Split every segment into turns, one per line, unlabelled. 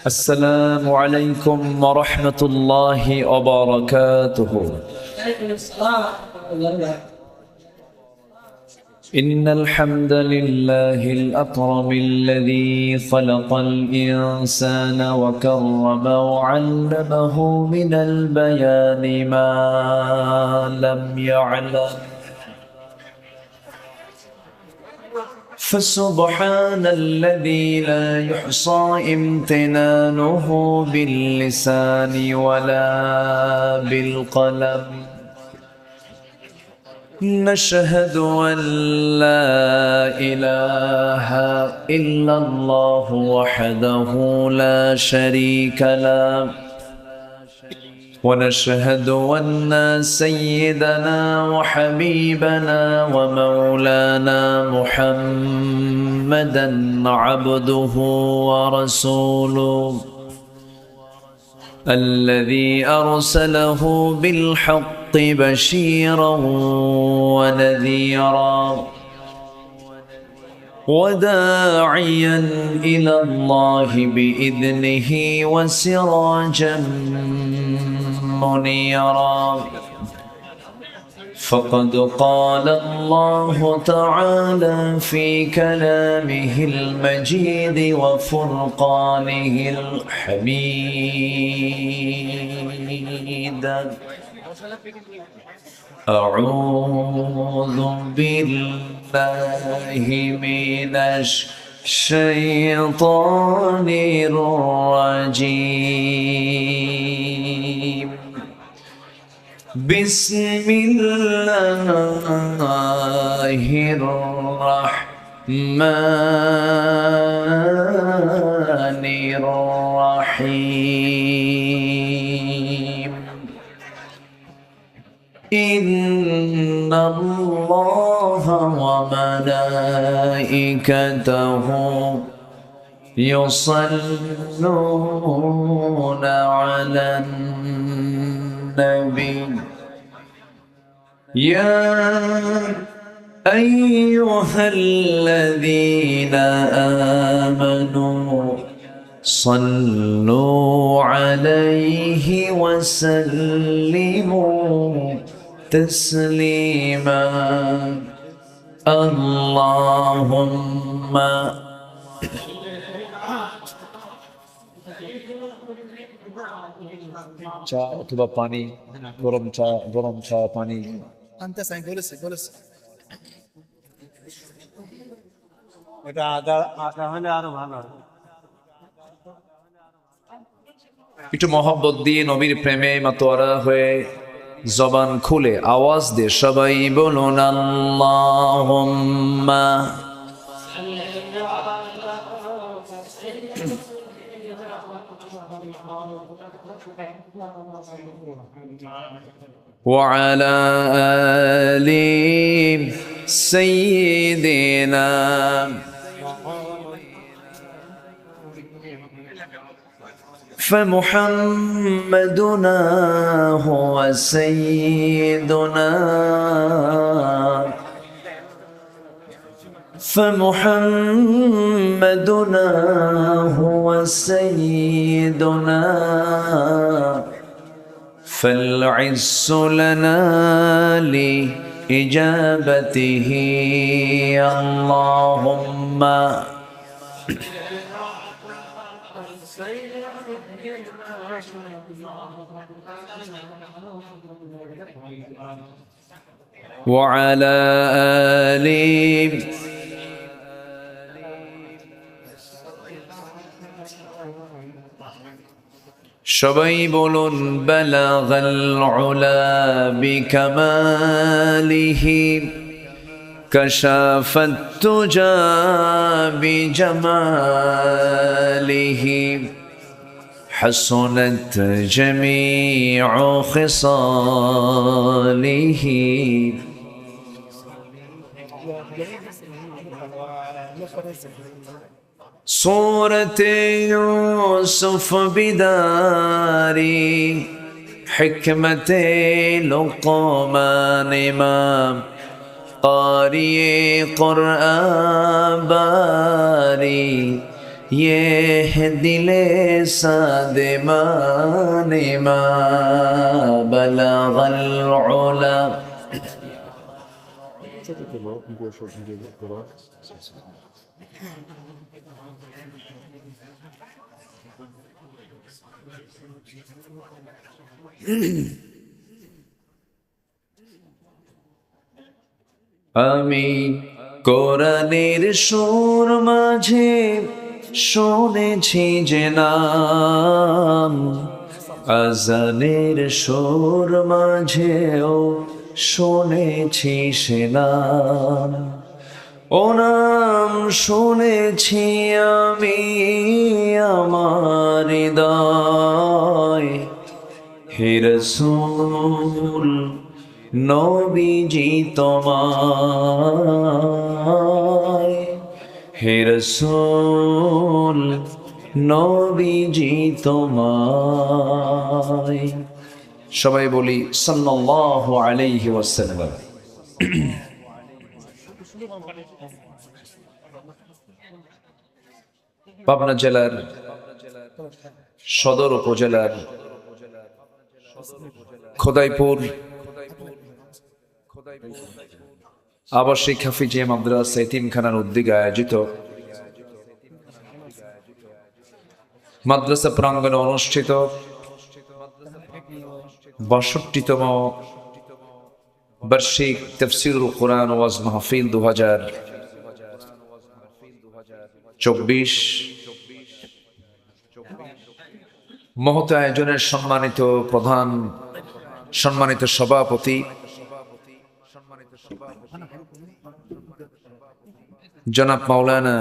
السلام عليكم ورحمة الله وبركاته. إن الحمد لله الأكرم الذي خلق الإنسان وكرم وعلمه من البيان ما لم يعلم، فسبحان الذي لا يحصى امتنانه باللسان ولا بالقلم. نشهد أن لا إله إلا الله وحده لا شريك له، ونشهد أن سيدنا وحبيبنا ومولانا محمدا عبده ورسوله الذي أرسله بالحق بشيرا ونذيرا وداعيا إلى الله بإذنه وسراجا منيرا. فقد قال الله تعالى في كلامه المجيد وفرقانه الحميد: أعوذ بالله من الشيطان الرجيم. بسم الله الرحمن الرحيم. إن الله وملائكته يصلون على النبي يا أيها الذين آمنوا صلوا عليه وسلموا تسليما. اللهم চা অথবা পানি, গরম চা পানি
আনতে চাই বলেছে এটা আদা হলে আরো ভালো হয়।
একটু মহব্বত দিয়ে নবীর প্রেমে মাতোয়ারা হয়ে জবান খুলে আওয়াজ দিয়ে সবাই বলুন আল্লাহুম্মা وعلى آل سيدنا فمحمدنا هو سيدنا، فمحمدنا هو سيدنا، فالعز لنا لإجابته. اللهم وعلى آل সবাই বলুন বালাগাল উলা বিকামালিহি কাশাফাত তুজা বিজামালিহি حسنت جميع خصاله. صورة يوسف بداري حكمة لقمان إمام قارئ قرآن باري ये दिले सादमाने मा बलगल उला। আমি কোরআনের সুর মাঝে শুনেছি যে নাম, আজানের সুর মাঝেও শুনেছি সে নাম। ও নাম শুনেছি আমি আমার হৃদয়, হে রাসূল নবীজি তোমায়, হে রাসূল নবীজি তোমায়। সবাই বলি সাল্লাল্লাহু আলাইহি ওয়াসাল্লাম। পাবনা জেলার সদর উপজেলার খোদাইপুর আবাসিক হাফিজিয়া মাদ্রাসা এতিমখানার উদ্যোগে আয়োজিত মাদ্রাসা প্রাঙ্গণে অনুষ্ঠিত ৬২তম বার্ষিক তাফসীরুল কোরআন ওয়াজ মাহফিল ২০২৪ মহৎ আয়োজনের সম্মানিত প্রধান, সম্মানিত সভাপতি জনাব মাওলানা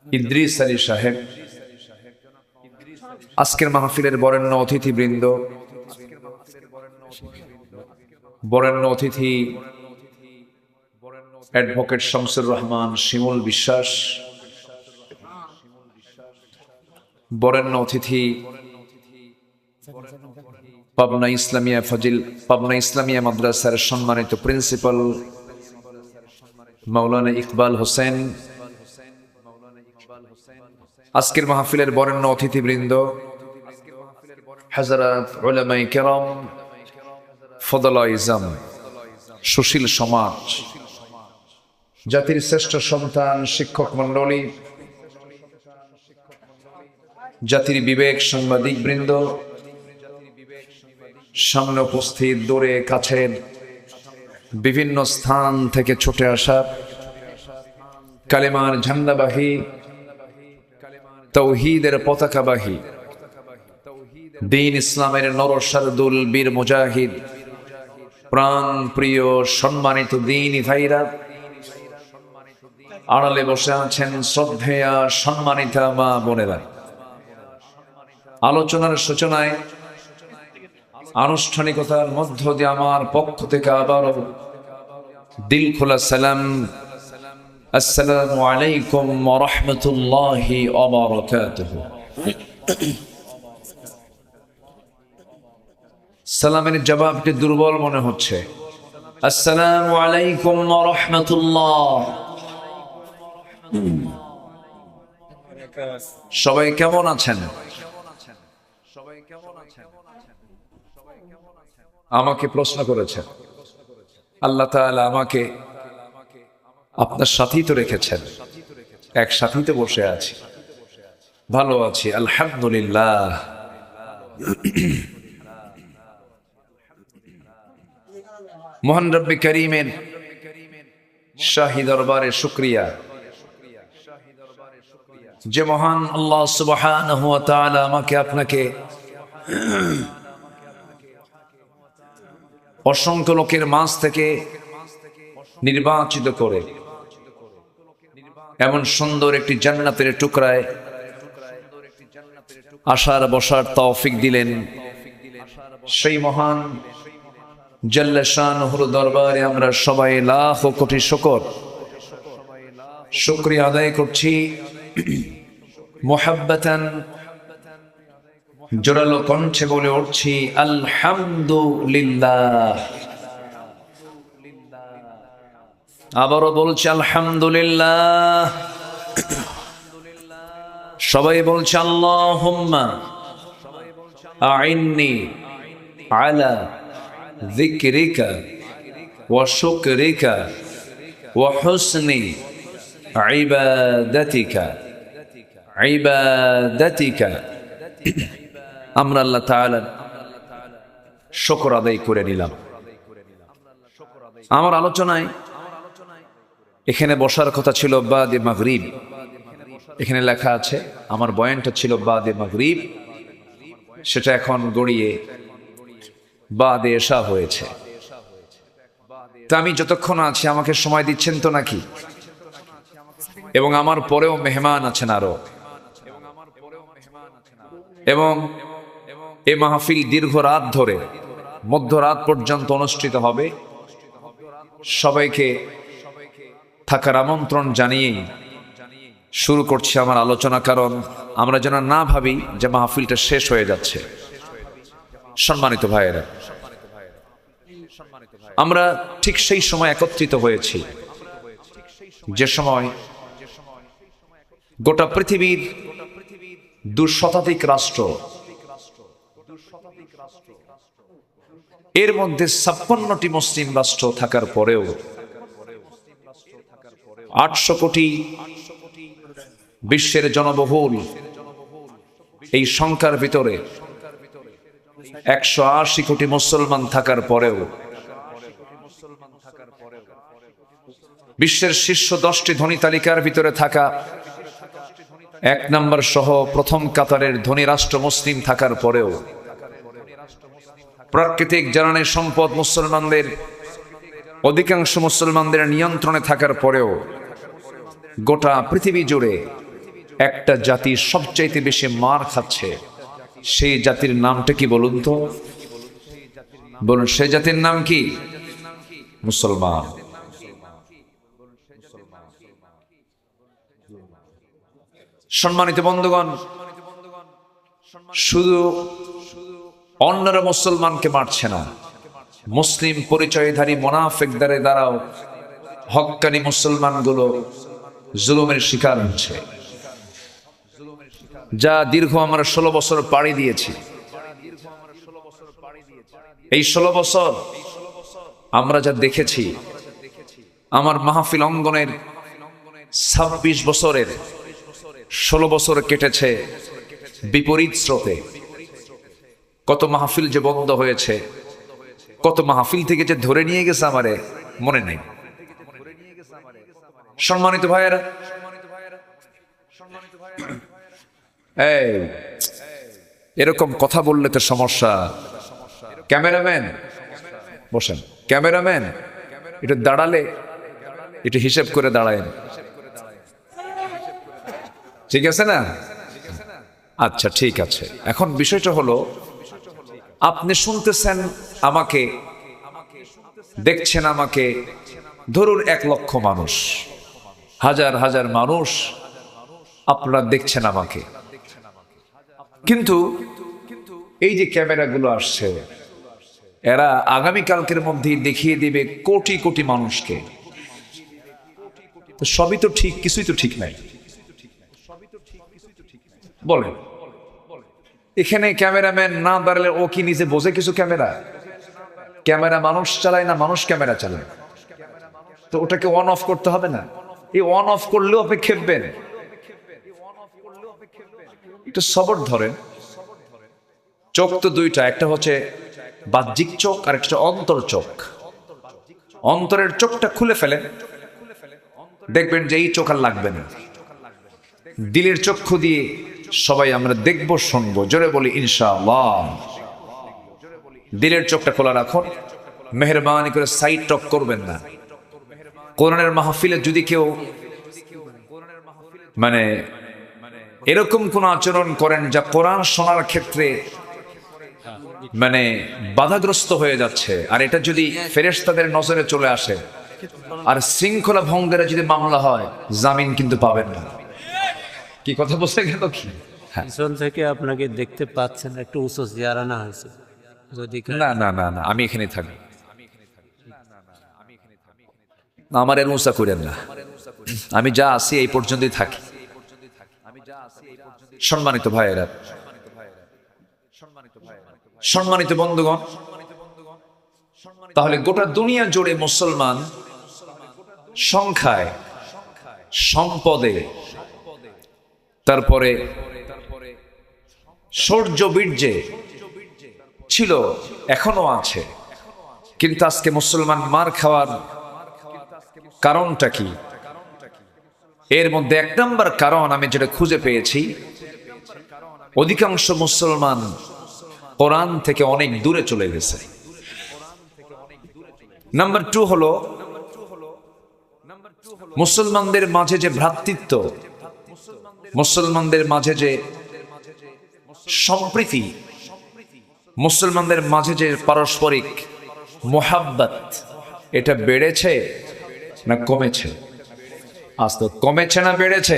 ইদ্রিস আলী সাহেব, আজকের মাহফিলের বরেণ্য অতিথিবৃন্দ, বরেণ্য অতিথি অ্যাডভোকেট শামসুর রহমান শিমুল বিশ্বাস, বরেণ্য অতিথি পাবনা ইসলামিয়া মাদ্রাসার সম্মানিত প্রিন্সিপাল মাওলানা ইকবাল হোসেন, আজকের মাহফিলের বরেণ্য অতিথিবৃন্দ, হযরত উলামায়ে কেরাম, ফদলায়ে ইজম, সুশীল সমাজ, জাতির শ্রেষ্ঠ সন্তান, শিক্ষক মণ্ডলী, জাতির বিবেক সাংবাদিক বৃন্দ, সামনে উপস্থিত, দূরে কাছের বিভিন্ন স্থান থেকে ছুটে আসা কালেমার ঝান্ডাবাহী, তাওহীদের পতাকাবাহী, দ্বীন ইসলামের নরসারদুল বীর মুজাহিদ, প্রাণ প্রিয় সম্মানিত দ্বীনী ভাইরা, আড়ালে বসে আছেন শ্রদ্ধেয়া সম্মানিতা মা বোনেরা। আলোচনার সূচনায় আনুষ্ঠানিকতার মধ্য দিয়ে আমার পক্ষ থেকে আবারও দিল খোলা সালাম, আসসালামু আলাইকুম ওয়া রাহমাতুল্লাহি ওয়া বারাকাতুহু। সালামের জবাবটি দুর্বল মনে হচ্ছে। আসসালামু আলাইকুম ওয়া রাহমাতুল্লাহ। সবাই কেমন আছেন? আমাকে প্রশ্ন করেছেন, আল্লাহ তাআলা আমাকে আপনার সাথেই তো রেখেছেন, এক সাথেই তো বসে আছি, ভালো আছি আলহামদুলিল্লাহ। মহান রব্বে করিমের শাহী দরবারে শুকরিয়া, যে মহান আল্লাহ সুবহানাহু ওয়া তাআলা আমাকে আপনাকে অসংখ্য লোকের মাঝ থেকে নির্বাচিত করে এমন সুন্দর একটি জান্নাতের টুকরায় আসার বসার তৌফিক দিলেন। সেই মহান জাল্লা শানুহুর দরবারে আমরা সবাই লাখ কোটি শুকরিয়া আদায় করছি। মুহাব্বাতান জোরালো কণ্ঠে বলে উঠছি আলহামদুলিল্লাহ। আবারও বলছি আলহামদুলিল্লাহ। সবাই বলছে আল্লাহুম্মা আইন্নি আলা যিকরিকা ওয়া শুকরিকা ওয়া হুসনি ইবাদাতিকা। আমরা আল্লাহ তাআলার শুকর আদায় করে নিলাম। আমার আলোচনায় এখানে বসার কথা ছিল বাদে মাগরিব, এখানে লেখা আছে আমার বয়ানটা ছিল বাদে মাগরিব, সেটা এখন গড়িয়ে বাদে এশা হয়েছে। তা আমি যতক্ষণ আছি আমাকে সময় দিচ্ছেন তো নাকি? এবং আমার পরেও মেহমান আছেন আরো, এবং এ মাহফিল দীর্ঘ রাত ধরে মধ্যরাত পর্যন্ত অনুষ্ঠিত হবে। সবাইকে থাকার আমন্ত্রণ জানিয়েই শুরু করছি আমার আলোচনা, কারণ আমরা যেন না ভাবি যে মাহফিলটা শেষ হয়ে যাচ্ছে। সম্মানিত ভাইয়েরা, আমরা ঠিক সেই সময় একত্রিত হয়েছি যে সময় গোটা পৃথিবীর 2 শতাধিক রাষ্ট্র, এর মধ্যে 56টি মুসলিম রাষ্ট্র থাকার পরেও 800 কোটি বিশ্বের জনবহুল এই সংখ্যার ভিতরে 180 কোটি মুসলমান থাকার পরেও বিশ্বের শীর্ষ 10টি ধনী তালিকার ভিতরে থাকা 1 নম্বর সহ প্রথম কাতারের ধনী রাষ্ট্র মুসলিম থাকার পরেও, প্রাকৃতিক জ্বালানি সম্পদ মুসলমানদের অধিকাংশ মুসলমানদের নিয়ন্ত্রণে থাকার পরেও গোটা পৃথিবী জুড়ে একটা জাতি সবচাইতে বেশি মার খাচ্ছে। সেই জাতির নামটা কি বলুন তো? বলুন, সেই জাতির নাম কি? মুসলমান। সম্মানিত বন্ধুগণ, শুধু অন্যরা মুসলমানকে মারছে না, মুসলিম পরিচয়ধারী মুনাফিকদের দ্বারাও হক্কানি মুসলমানগুলো জুলুমের শিকার হচ্ছে। যা দীর্ঘ আমরা 16 বছর পাড়ি দিয়েছি। এই 16 বছর আমরা যা দেখেছি, আমার মাহফিল অঙ্গনের 26 বছরের 16 বছর কেটেছে বিপরীত স্রোতে। কত মাহফিল যে বন্ধ হয়েছে, কত মাহফিল থেকে যে ধরে নিয়ে গেছে আমারে মনে নেই। সম্মানিত ভাইয়েরা, এই এরকম কথা বললে তো সমস্যা। ক্যামেরাম্যান বসেন, ক্যামেরাম্যান একটু দাঁড়ালে একটু হিসেব করে দাঁড়ায়, ঠিক আছে না? আচ্ছা ঠিক আছে। এখন বিষয়টা হলো, আপনি শুনতেছেন আমাকে, দেখছেন আমাকে, ধরুন 1 লক্ষ মানুষ, হাজার হাজার মানুষ আপনারা দেখছেন আমাকে, কিন্তু এই যে ক্যামেরাগুলো আসছে, এরা আগামীকালকের মধ্যেই দেখিয়ে দিবে কোটি কোটি মানুষকে। তো সবই তো ঠিক, কিছুই তো ঠিক নাই। বলেন, এখানে ক্যামেরাম্যান না দাঁড়ালে ও কি নিজে বোঝে কিছু? ক্যামেরা মানুষ চালায় না মানুষ ক্যামেরা চালায়? তো ওটাকে অন অফ করতে হবে না? এই অন অফ করলেও আপনি খেপবেন। একটু সবর ধরেন। চোখ তো 2টা, একটা হচ্ছে বাহ্যিক চোখ আর একটা অন্তর চোখ। অন্তরের চোখটা খুলে ফেলেন, দেখবেন যে এই চোখ আর লাগবে না। দিলের চক্ষু দিয়ে সবাই আমরা দেখবো, শুনবো। জোরে বলি ইনশাআল্লাহ। দিলের চোখটা খোলা রাখুন, মেহরবানি করে সাইড টক করবেন না। কোরআনের মাহফিলে যদি কেউ মানে এরকম কোন আচরণ করেন যা কোরআন শোনার ক্ষেত্রে মানে বাধাগ্রস্ত হয়ে যাচ্ছে, আর এটা যদি ফেরেশতাদের নজরে চলে আসে আর শৃঙ্খলা ভঙ্গের যদি মামলা হয়, জামিন কিন্তু পাবেন না। কি কথা বলতে গেল কি?
পিছন থেকে আপনাকে দেখতে পাচ্ছেন, একটু উঁচু চেয়ার আনা হয়েছে। যদি
না না না না, আমি এখানে থাকি। আমার এর উঁচা করেন না, আমি যা আছি এই পর্যন্তই থাকি। সম্মানিত ভাইয়েরা, সম্মানিত বন্ধুগণ, তাহলে গোটা দুনিয়া জুড়ে মুসলমান সংখ্যায়, সম্পদে, তারপরে শৌর্য বীর্যে ছিল, এখনো আছে। কিন্তু আজকে মুসলমান মার খাওয়ার কারণটা কি? এর মধ্যে এক নম্বর কারণ আমি যেটা খুঁজে পেয়েছি, অধিকাংশ মুসলমান কোরআন থেকে অনেক দূরে চলে গেছে। নাম্বার 2 হলো মুসলমানদের মাঝে যে ভ্রাতৃত্ব, মুসলমানদের মাঝে যে সম্প্রীতি, মুসলমানদের মাঝে যে পারস্পরিক মোহাব্বত, এটা বেড়েছে না কমেছে? আজ তো কমেছে না বেড়েছে?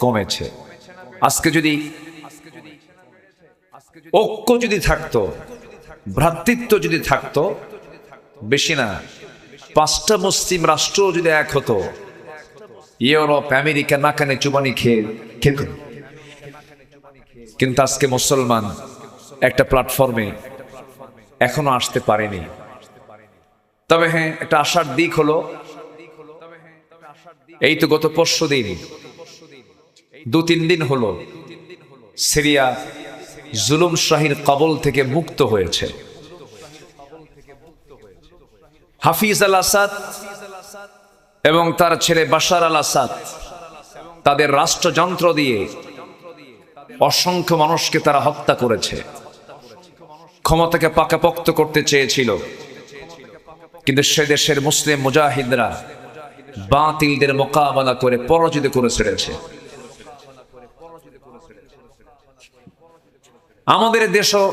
কমেছে। আজকে যদি ঐক্য যদি থাকতো, ভ্রাতৃত্ব যদি থাকতো, বেশি না 5টা মুসলিম রাষ্ট্র যদি এক হতো, ইউরোপ আমেরিকা নাকানে চুবানি খেয়ে খেত। কিন্তু আজকে মুসলমান একটা প্ল্যাটফর্মে এখনো আসতে পারেনি। তবে হ্যাঁ, একটা আশার দিক হলো, এই তো গত পরশুদিন 2-3 দিন হলো সিরিয়া জুলুম শাহীর কবল থেকে মুক্ত হয়েছে। হাফিজ আল আসাদ এবং তার ছেলে বাশার আল আসাদ তাদের রাষ্ট্রযন্ত্র দিয়ে অসংখ্য মানুষকে তারা হত্যা করেছে। ক্ষমতাকে পাকাপোক্ত করতে চেয়েছিল, কিন্তু সে দেশের মুসলিম মুজাহিদরা বাতিলদের মোকাবেলা করে পরাজিত করে ছেড়েছে। আমাদের দেশও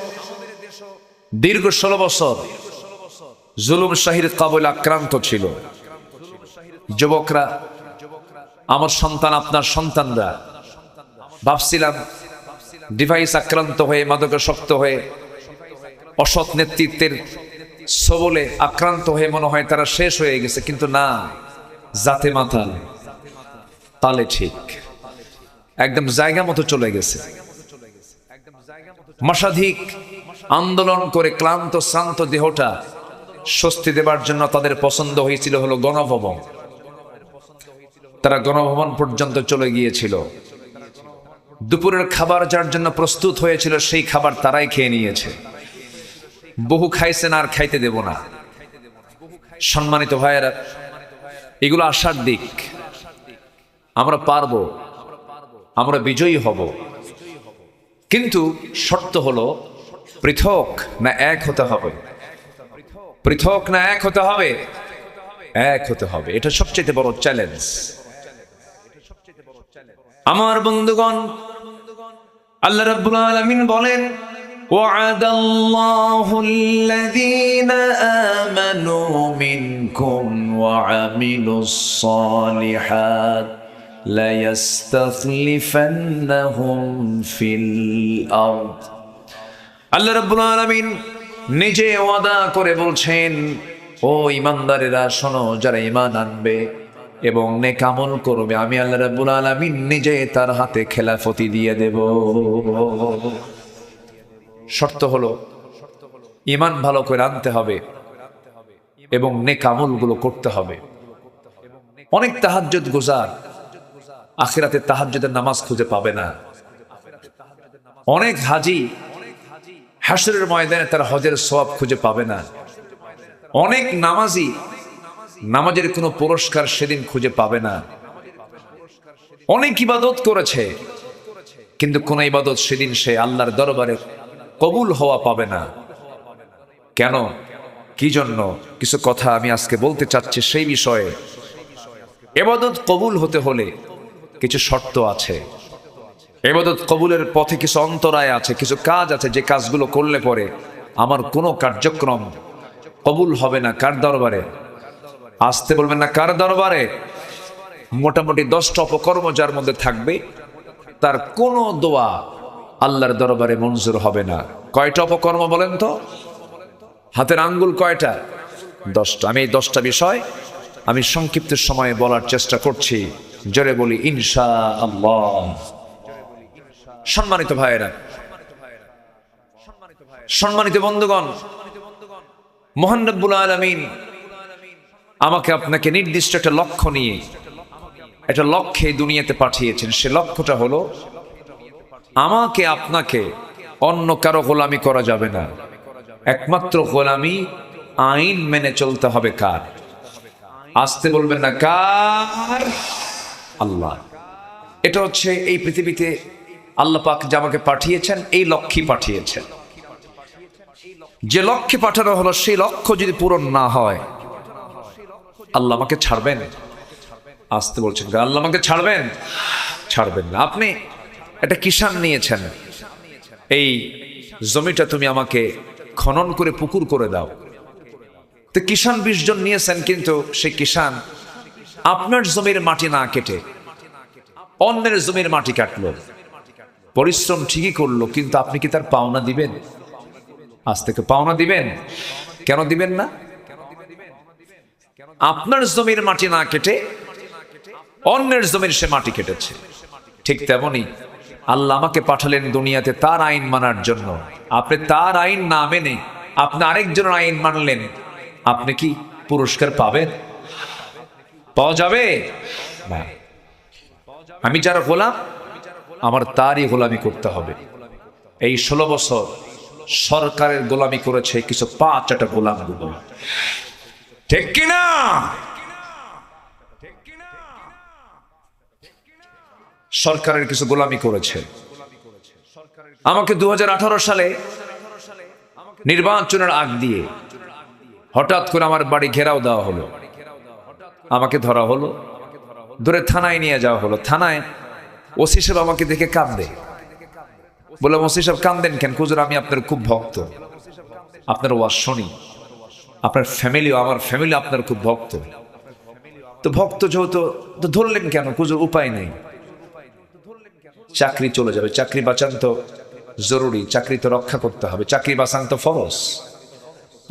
দীর্ঘ 16 বছর জুলুম শাহীর কবলে আক্রান্ত ছিল। যুবকরা, আমার সন্তান, আপনার সন্তানরা, ভাবছিলাম ডিভাইস আক্রান্ত হয়ে, মাদকাসক্ত হয়ে, অসৎ নেতৃত্বের সবলে আক্রান্ত হয়ে মনে হয় তারা শেষ হয়ে গেছে, কিন্তু না, জাতে মাতাল, তালে ঠিক, একদম জায়গা মতো চলে গেছে। মাসাধিক আন্দোলন করে ক্লান্ত শ্রান্ত দেহটা স্বস্তি দেবার জন্য তাদের পছন্দ হয়েছিল হলো গণভবন। তারা গণভবন পর্যন্ত চলে গিয়েছিল। দুপুরের খাবার যার জন্য প্রস্তুত হয়েছিল, সেই খাবার তারাই খেয়ে নিয়েছে। বহু খাইছেন, আর খাইতে দেব না। সম্মানিত ভাইয়েরা, এগুলো আশার দিক। আমরা পারবো, আমরা বিজয়ী হব, কিন্তু শর্ত হলো পৃথক না এক হতে হবে। পৃথক না এক হতে হবে? এক হতে হবে। এটা সবচেয়ে বড় চ্যালেঞ্জ। আমার বন্ধুগণ, আল্লাহ রাব্বুল আলামিন বলেন, وعد الله الذين آمنوا منكم وعملوا الصالحات ليستخلفنهم في الأرض। আল্লাহ রাব্বুল আলামিন নিজে ওয়াদা করে বলছেন, ও ঈমানদারেরা শোনো, যারা ঈমান আনবে এবং নেক আমল করবে, আমি আল্লাহ রাব্বুল আলামিন নিজে তার হাতে খেলাফতি দিয়ে দেব। শর্ত হলো ঈমান ভালো করে আনতে হবে এবং নেক আমলগুলো করতে হবে। অনেক তাহাজ্জুদ গুজার আখিরাতে তাহাজ্জুদের নামাজ খুঁজে পাবে না। অনেক হাজি হাশরের ময়দানে তার হজের সওয়াব খুঁজে পাবে না। অনেক নামাজি নামাজের কোনো পুরস্কার সেদিন খুঁজে পাবে না। অনেক ইবাদত করেছে, কিন্তু কোন ইবাদত সেদিন সে আল্লাহর দরবারে কবুল হওয়া পাবে না। কেন, কি জন্য? কিছু কথা আমি আজকে বলতে চাচ্ছি সেই বিষয়ে। ইবাদত কবুল হতে হলে কিছু শর্ত আছে। ইবাদত কবুলের পথে কিছু অন্তরায় আছে, কিছু কাজ আছে, যে কাজগুলো করলে পরে আমার কোনো কার্যক্রম কবুল হবে না। কার দরবারে? আসতে বলবেন না, কার দরবারে? মোটামুটি 10টা অপকর্ম যার মধ্যে থাকবে, তার কোনো দোয়া আল্লাহর দরবারে মঞ্জুর হবে না। কয়টা অপকর্ম বলেন তো? হাতের আঙ্গুল কয়টা? 10টা। আমি এই 10টা বিষয় আমি সংক্ষিপ্ত সময়ে বলার চেষ্টা করছি। জোরে বলি ইনশাআল্লাহ। সম্মানিত ভাইয়েরা, সম্মানিত বন্ধুগণ, মহান রব্বুল আলামিন আমাকে আপনাকে নির্দিষ্ট একটা লক্ষ্য নিয়ে একটা লক্ষ্যে দুনিয়াতে পাঠিয়েছেন। সে লক্ষ্যটা হলো আমাকে আপনাকে অন্য কারো গোলামি করা যাবে না, একমাত্র গোলামি আইন মেনে চলতে হবে। কার? আসতে বলবেন না, কার? আল্লাহ। এটা হচ্ছে এই পৃথিবীতে আল্লাহ পাক যে আমাকে পাঠিয়েছেন, এই লক্ষ্যে পাঠিয়েছেন। যে লক্ষ্যে পাঠানো হলো সেই লক্ষ্য যদি পূরণ না হয়, আল্লাহ আমাকে ছাড়বেন? আসতে বলছেন, আল্লাহ আমাকে ছাড়বেন? ছাড়বেন না। আপনি একটা কিষান নিয়েছেন, এই জমিটা তুমি আমাকে খনন করে পুকুর করে দাও। তো কিষান 20 জন নিয়েছেন, কিন্তু সেই কিষান আপনার জমির মাটি না কেটে অন্যের জমির মাটি কাটলো। পরিশ্রম ঠিকই করলো, কিন্তু আপনি কি তার পাওনা দিবেন? আজ থেকে পাওনা দিবেন? কেন দিবেন না? আপনার জমির মাটি না কেটে অন্যের জমির সে মাটি কেটেছে। ঠিক তেমনি আল্লাহ আমাকে পাঠালেন দুনিয়াতে তার আইন মানার জন্য। আপনি তার আইন না মেনে আপনি আরেকজনের আইন মানলেন, আপনি কি পুরস্কার পাবেন? পাওয়া যাবে না। আমি যার গোলাম, আমার তারই গোলামি করতে হবে। এই 16 বছর সরকারের গোলামি করেছে কিছু 5-8 গোলামগুলো, ঠিক কিনা? সরকারের কিছু গোলামি করেছে। আমাকে 2018 সালে নির্বাচনের আগ দিয়ে হঠাৎ করে আমার বাড়ি ঘেরাও দেওয়া হলো। আমাকে ধরা হলো, ধরে থানায় নিয়ে যাওয়া হলো। থানায় ওসি সাহেব আমাকে দেখে কাঁদে। বললাম, ওসি সাহেব কাঁদেন কেন? হুজুর, আমি আপনার খুব ভক্ত, আপনার ওয়াজ শুনি, আপনার ফ্যামিলিও, আমার ফ্যামিলি আপনার খুব ভক্ত। তো ভক্ত যেহেতু, তো ধরলেন কেন? হুজুর, উপায় নেই, চাকরি চলে যাবে, চাকরি বাঁচান তো জরুরি, চাকরি তো রক্ষা করতে হবে, চাকরি বাঁচান তো ফরজ।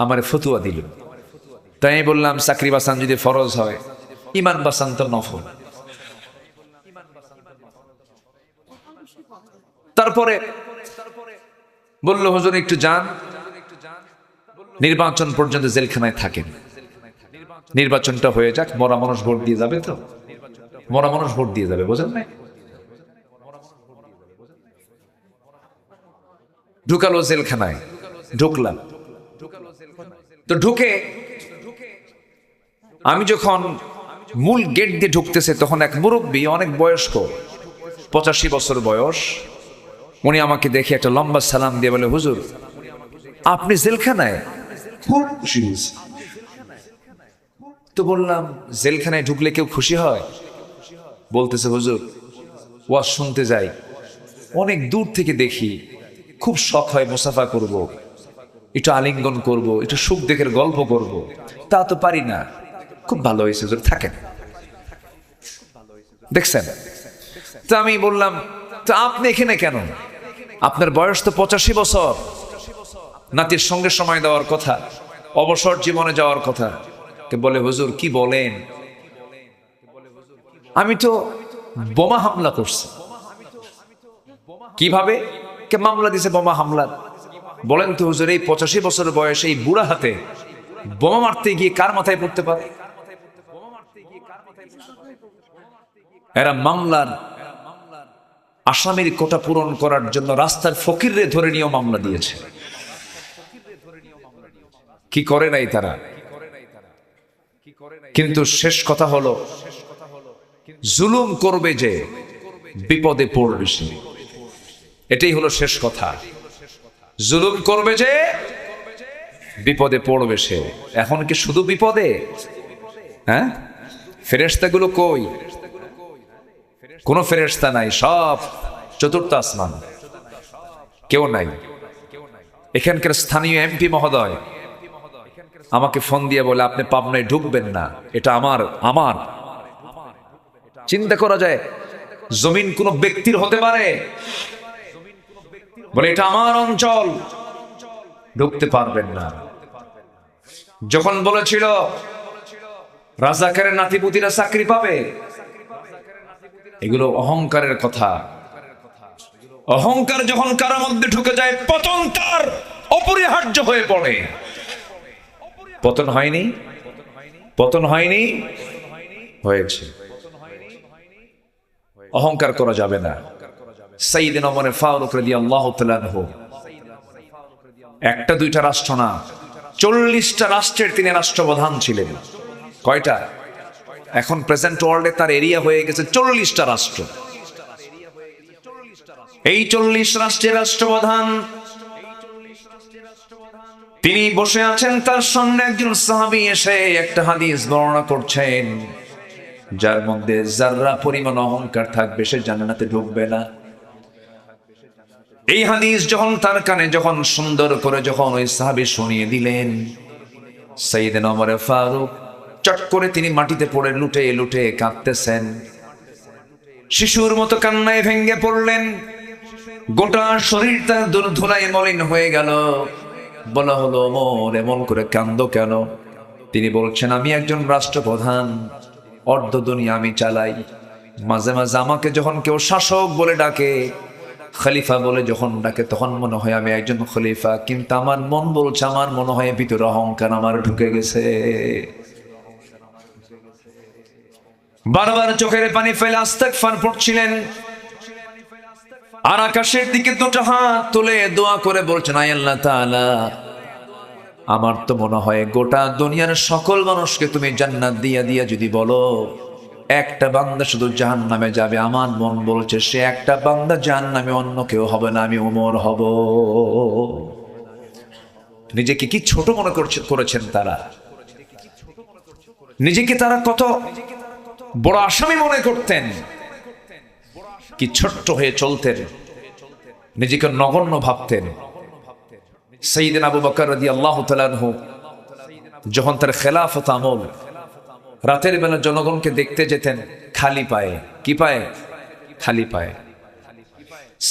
আমার ফতুয়া দিল। তাই আমি বললাম, চাকরি বাঁচান যদি ফরজ হয়, ইমান বাঁচান তো নফল। তারপরে বললো, হুজুর একটু যান, নির্বাচন পর্যন্ত জেলখানায় থাকেন, নির্বাচনটা হয়ে যাক, মরা মানুষ ভোট দিয়ে যাবে। তো মরা মানুষ ভোট দিয়ে যাবে, বোঝেন না? ঢুকালো জেলখানায়, ঢুকলাম। তো ঢুকে আমি যখন মূল গেট দিয়ে ঢুকতেছে, তখন এক মুরব্বী, অনেক বয়স্ক, 85 বছর বয়স, উনি আমাকে দেখে একটা লম্বা সালাম দিয়ে বলে, হুজুর আপনি জেলখানায়? খুব খুশি হয়েছে। তো বললাম, জেলখানায় ঢুকলে কেউ খুশি হয়? বলতেছে, হুজুর ওয়াজ শুনতে যাই, অনেক দূর থেকে দেখি, খুব শখ হয় মুসাফা করব, একটু আলিঙ্গন করব, একটু সুখ দেখের গল্প করব, তা তো পারি না। খুব ভালো হয়েছে হুজুর, থাকেন। দেখছেন? তো আমি বললাম, তো আপনি এখানে কেন? আপনার বয়স তো 85 বছর, নাতির সঙ্গে সময় দেওয়ার কথা, অবসর জীবনে যাওয়ার কথা। কে বলে, হুজুর কি বলেন, আমি তো বোমা হামলা করছি। কিভাবে? কে মামলা দিছে বোমা হামলা। বলেন তো হুজুর, এই 85 বছর বয়সে এই বুড়া হাতে বোমা মারতে গিয়ে কার মাথায় পড়তে পারে? এরা মামলার আসামির কোটা পূরণ করার জন্য রাস্তার ফকিররে ধরে নিয়েও মামলা দিয়েছে। কি করে নাই তারা? কিন্তু শেষ কথা হলো, জুলুম করবে যে বিপদে পড়বে সে। এটাই হলো শেষ কথা। জুলুম করবে যে বিপদে পড়বে সে। এখন কি শুধু বিপদে? হ্যাঁ, ফেরেশতাগুলো কই? কোন ফেরেশতা নাই, সব চতুর্থ আসমান, কেউ নাই। এখানকার স্থানীয় এমপি মহোদয় আমাকে ফোন দিয়ে বলে, আপনি পাবনায় ঢুকবেন না, এটা আমার। চিন্তা করা যায়, জমিন কোন ব্যক্তির হতে পারে? বলে এটা আমার অঞ্চল, ঢুকতে পারবেন না। যখন বলেছিল রাজাকারের নাতিপুতিরা চাকরি পাবে, এগুলো অহংকারের কথা। অহংকার যখন কারোর মধ্যে ঢুকে যায় পতন তার অপরিহার্য হয়ে পড়ে। পতন হয়নি? পতন হয়নি? হয়েছে। অহংকার করা যাবে না। সাইয়েদনা ওমর ফারুক রাদিয়াল্লাহু তাআলা আনহু একটা দুইটা রাষ্ট্র না, 40টা রাষ্ট্রের তিনি রাষ্ট্রপ্রধান ছিলেন। কয়টা? এখন প্রেজেন্ট ওয়ার্ল্ডে তার এরিয়া হয়ে গেছে 40টা রাষ্ট্র। এই 40 রাষ্ট্রের রাষ্ট্রপ্রধান তিনি বসে আছেন, তার সামনে একজন সাহাবী এসে একটা হাদিস বর্ণনা করছেন, যার মধ্যে যাররা পরিমাণ অহংকার থাকবে সে জান্নাতে ঢুকবে না। এই হাদিস যখন তার কানে যখন সুন্দর করে যখন ওই সাহাবী শুনিয়ে দিলেন, সাইয়েদনা ওমর ফারুক চট করে তিনি মাটিতে পড়ে লুটে লুটে কাঁদতেছেন, শিশুর মতো কান্নায় ভেঙে পড়লেন। গোটা শরীরটা ধুলায় মলিন হয়ে গেল। বলা হলো, ওমর এমন করে কান্দো কেন? তিনি বলছেন, আমি একজন রাষ্ট্রপ্রধান, অর্ধ দুনিয়া আমি চালাই। মাঝে মাঝে আমাকে যখন কেউ শাসক বলে ডাকে, খলিফা বলে যখন ডাকে, তখন মনে হয় আমি একজন খলিফা, কিন্তু আমার মন বলছে, আমার মনে হয় ভিতরে অহংকার আমার ঢুকে গেছে। বারবার চোখের পানি ফেলে ইস্তেগফার পড়ছিলেন, আর আকাশের দিকে দুটো হাত তুলে দোয়া করে বলছেন, আয় আল্লাহ তাআলা, আমার তো মনে হয় গোটা দুনিয়ার সকল মানুষকে তুমি জান্নাত দিয়া দিয়া যদি বলো একটা বান্দা শুধু জাহান্নামে যাবে, আমার মন বলছে সে একটা বান্দা জাহান্নামে অন্য কেউ হবে না, আমি ওমর হব। নিজেকে কি ছোট মনে করেছেন তারা, নিজেকে তারা কত বড় আসামি মনে করতেন, কি ছোট্ট হয়ে চলতেন, নিজেকে নগণ্য ভাবতেন। সাইয়েদনা আবু বকর রাদিয়াল্লাহু তাআলা আনহু যখন তার খেলাফত আমল, রাতের বেলা জনগণকে দেখতে যেতেন খালি পায়ে। কি পায়ে? খালি পায়ে।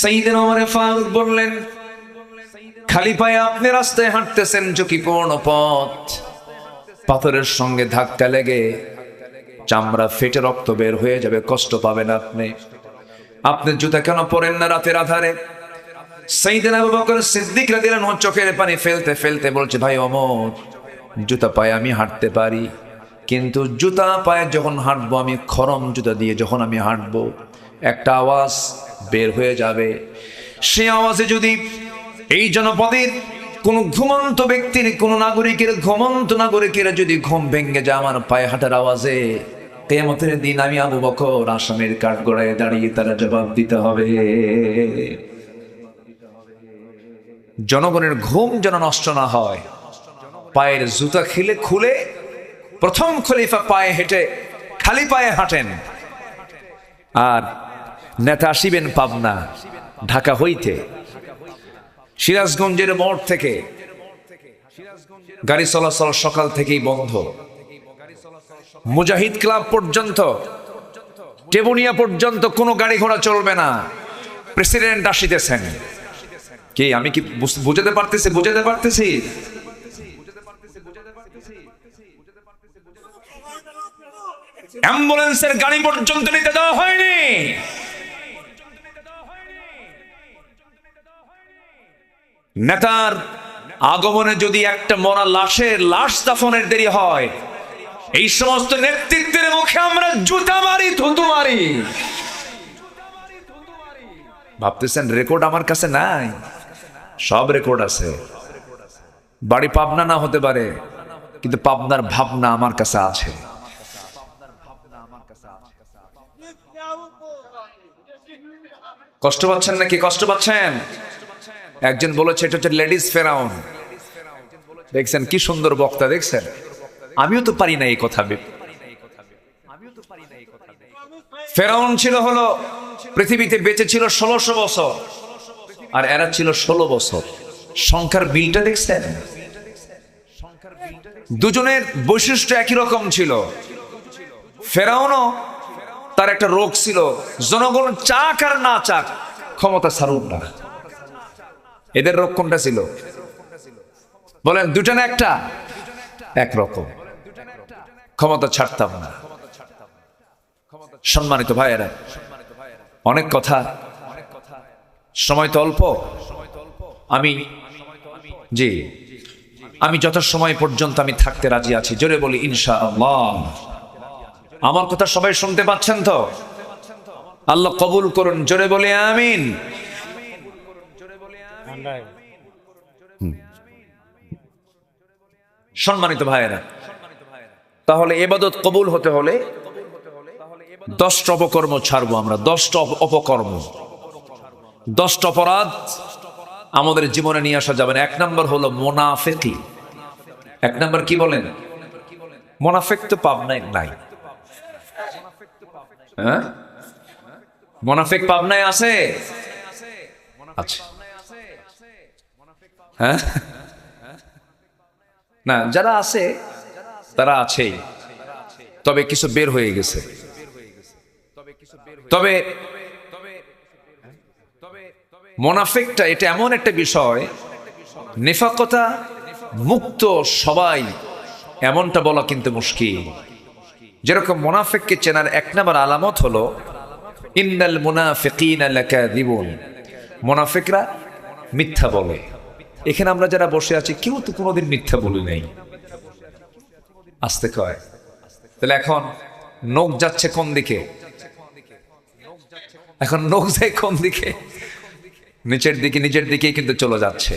সাইয়েদনা ওমর ফারুক বললেন, খালি পায়ে আপনি রাস্তায় হাঁটতেছেন, ঝুঁকিপূর্ণ পথ, পাথরের সঙ্গে ধাক্কা লেগে চামড়া ফেটে রক্ত বের হয়ে যাবে, কষ্ট পাবেন আপনি। আপনি জুতা কেন পরেন না রাতের আধারে? সাইয়েদনা আবু বকর সিদ্দিক রাদিয়াল্লাহু আনহু চোখের পানি ফেলতে ফেলতে বলছে, ভাই ওমর, জুতা পায়ে আমি হাঁটতে পারি, কিন্তু জুতা পায়ে যখন হাঁটবো, আমি খরম জুতা দিয়ে যখন আমি হাঁটবো, একটা আওয়াজ বের হয়ে যাবে। সে আওয়াজে যদি এই জনপদের কোন ঘুমন্ত ব্যক্তির, কোন নাগরিকের, ঘুমন্ত নাগরিকের যদি ঘুম ভেঙে যায় আমার পায়ে হাঁটার আওয়াজে, কিয়ামতের দিন আমি আবু বকর আসামের কাঠগড়ায় দাঁড়িয়ে তারা জবাব দিতে হবে। জনগণের ঘুম যেন নষ্ট না হয়, পায়ের জুতা খুলে প্রথম খলিফা পায়ে হেঁটে খালি পায়ে হাঁটেন। আর নেতা আসিবেন পাবনা, ঢাকা হইতে, সিরাজগঞ্জের মোড় থেকে গাড়ি চলাচল সকাল থেকেই বন্ধ। মুজাহিদ ক্লাব পর্যন্ত, টেবুনিয়া পর্যন্ত কোনো গাড়ি ঘোড়া চলবে না। প্রেসিডেন্ট আসিতেছেন। কি আমি কি বুঝাতে পারতেছি? অ্যাম্বুলেন্সের গাড়ি পর্যন্ত নিতে দেওয়া হয়নি। নেতার আগমনে যদি একটা মরা লাশ দাফনের দেরি হয়, এই সমস্ত নেতৃত্বের মুখে আমরা জুতা মারি, থুতু মারি। ভাবতেছেন রেকর্ড আমার কাছে নাই? সব রেকর্ড আছে। বাড়ি পাবনা না হতে পারে, কিন্তু পাবনার ভাবনা আমার কাছে আছে। কষ্ট পাচ্ছেন নাকি? কষ্ট পাচ্ছেন? একজন বলেছে এটা হচ্ছে লেডিস ফেরাউন। দেখছেন কি সুন্দর বক্তা, দেখছেন? আমিও তো পারি না এই কথা। ফেরাউন ছিল হলো পৃথিবীতে বেঁচে ছিল 1600 বছর, আর এরা ছিল 16 বছর। সংখ্যার বিলটা দেখছেন? দুজনের বৈশিষ্ট্য একই রকম ছিল। ফেরাউনও তার একটা রোগ ছিল, জনগণ চাক আর না চাক ক্ষমতা ছাড়ুন না। এদের রোগ কোনটা ছিল বলেন? দুটা না একটা? একরকম, ক্ষমতা ছাড়তাম না। সম্মানিত ভাইয়েরা, অনেক কথা সময় তো অল্প। জি আমি যত সময় পর্যন্ত আমি থাকতে রাজি আছি, জোরে বলি ইনশাআল্লাহ। আমার কথা সবাই শুনতে পাচ্ছেন তো? আল্লাহ কবুল করুন, জোরে বলি আমিন। সম্মানিত ভাইয়েরা, তাহলে ইবাদত কবুল হতে হলে 10টা অপকর্ম ছাড়বো আমরা। 10টা অপকর্ম, 10টা অপরাধ আমাদের জীবনে নিয়ে আসা যাবে না। 1 নম্বর হলো মুনাফিকি। 1 নম্বর কি বলেন? মুনাফিক তো পাবনায় নাই। হ্যাঁ, মুনাফিক পাবনায় আছে? আচ্ছা, হ্যাঁ না, যারা আছে তারা আছেই, তবে কিছু বের হয়ে গেছে। তবে মুনাফিকটা এটা এমন একটা বিষয়, নিফাকতা মুক্ত সবাই এমনটা বলা কিন্তু মুশকিল। যেরকম মুনাফিককে চেনার 1 নম্বর আলামত হলো ইন্নাল মুনাফিকিনা লাকাযিবুন, মুনাফিকরা মিথ্যা বলে। এখানে আমরা যারা বসে আছি কেউ তো কোনোদিন মিথ্যা বলি নাই, আসতে কয়। তাহলে এখন নখ যাচ্ছে কোন দিকে? এখন নখ যায় কোন দিকে? নিচের দিকে, নিজের দিকেই কিন্তু চলে যাচ্ছে।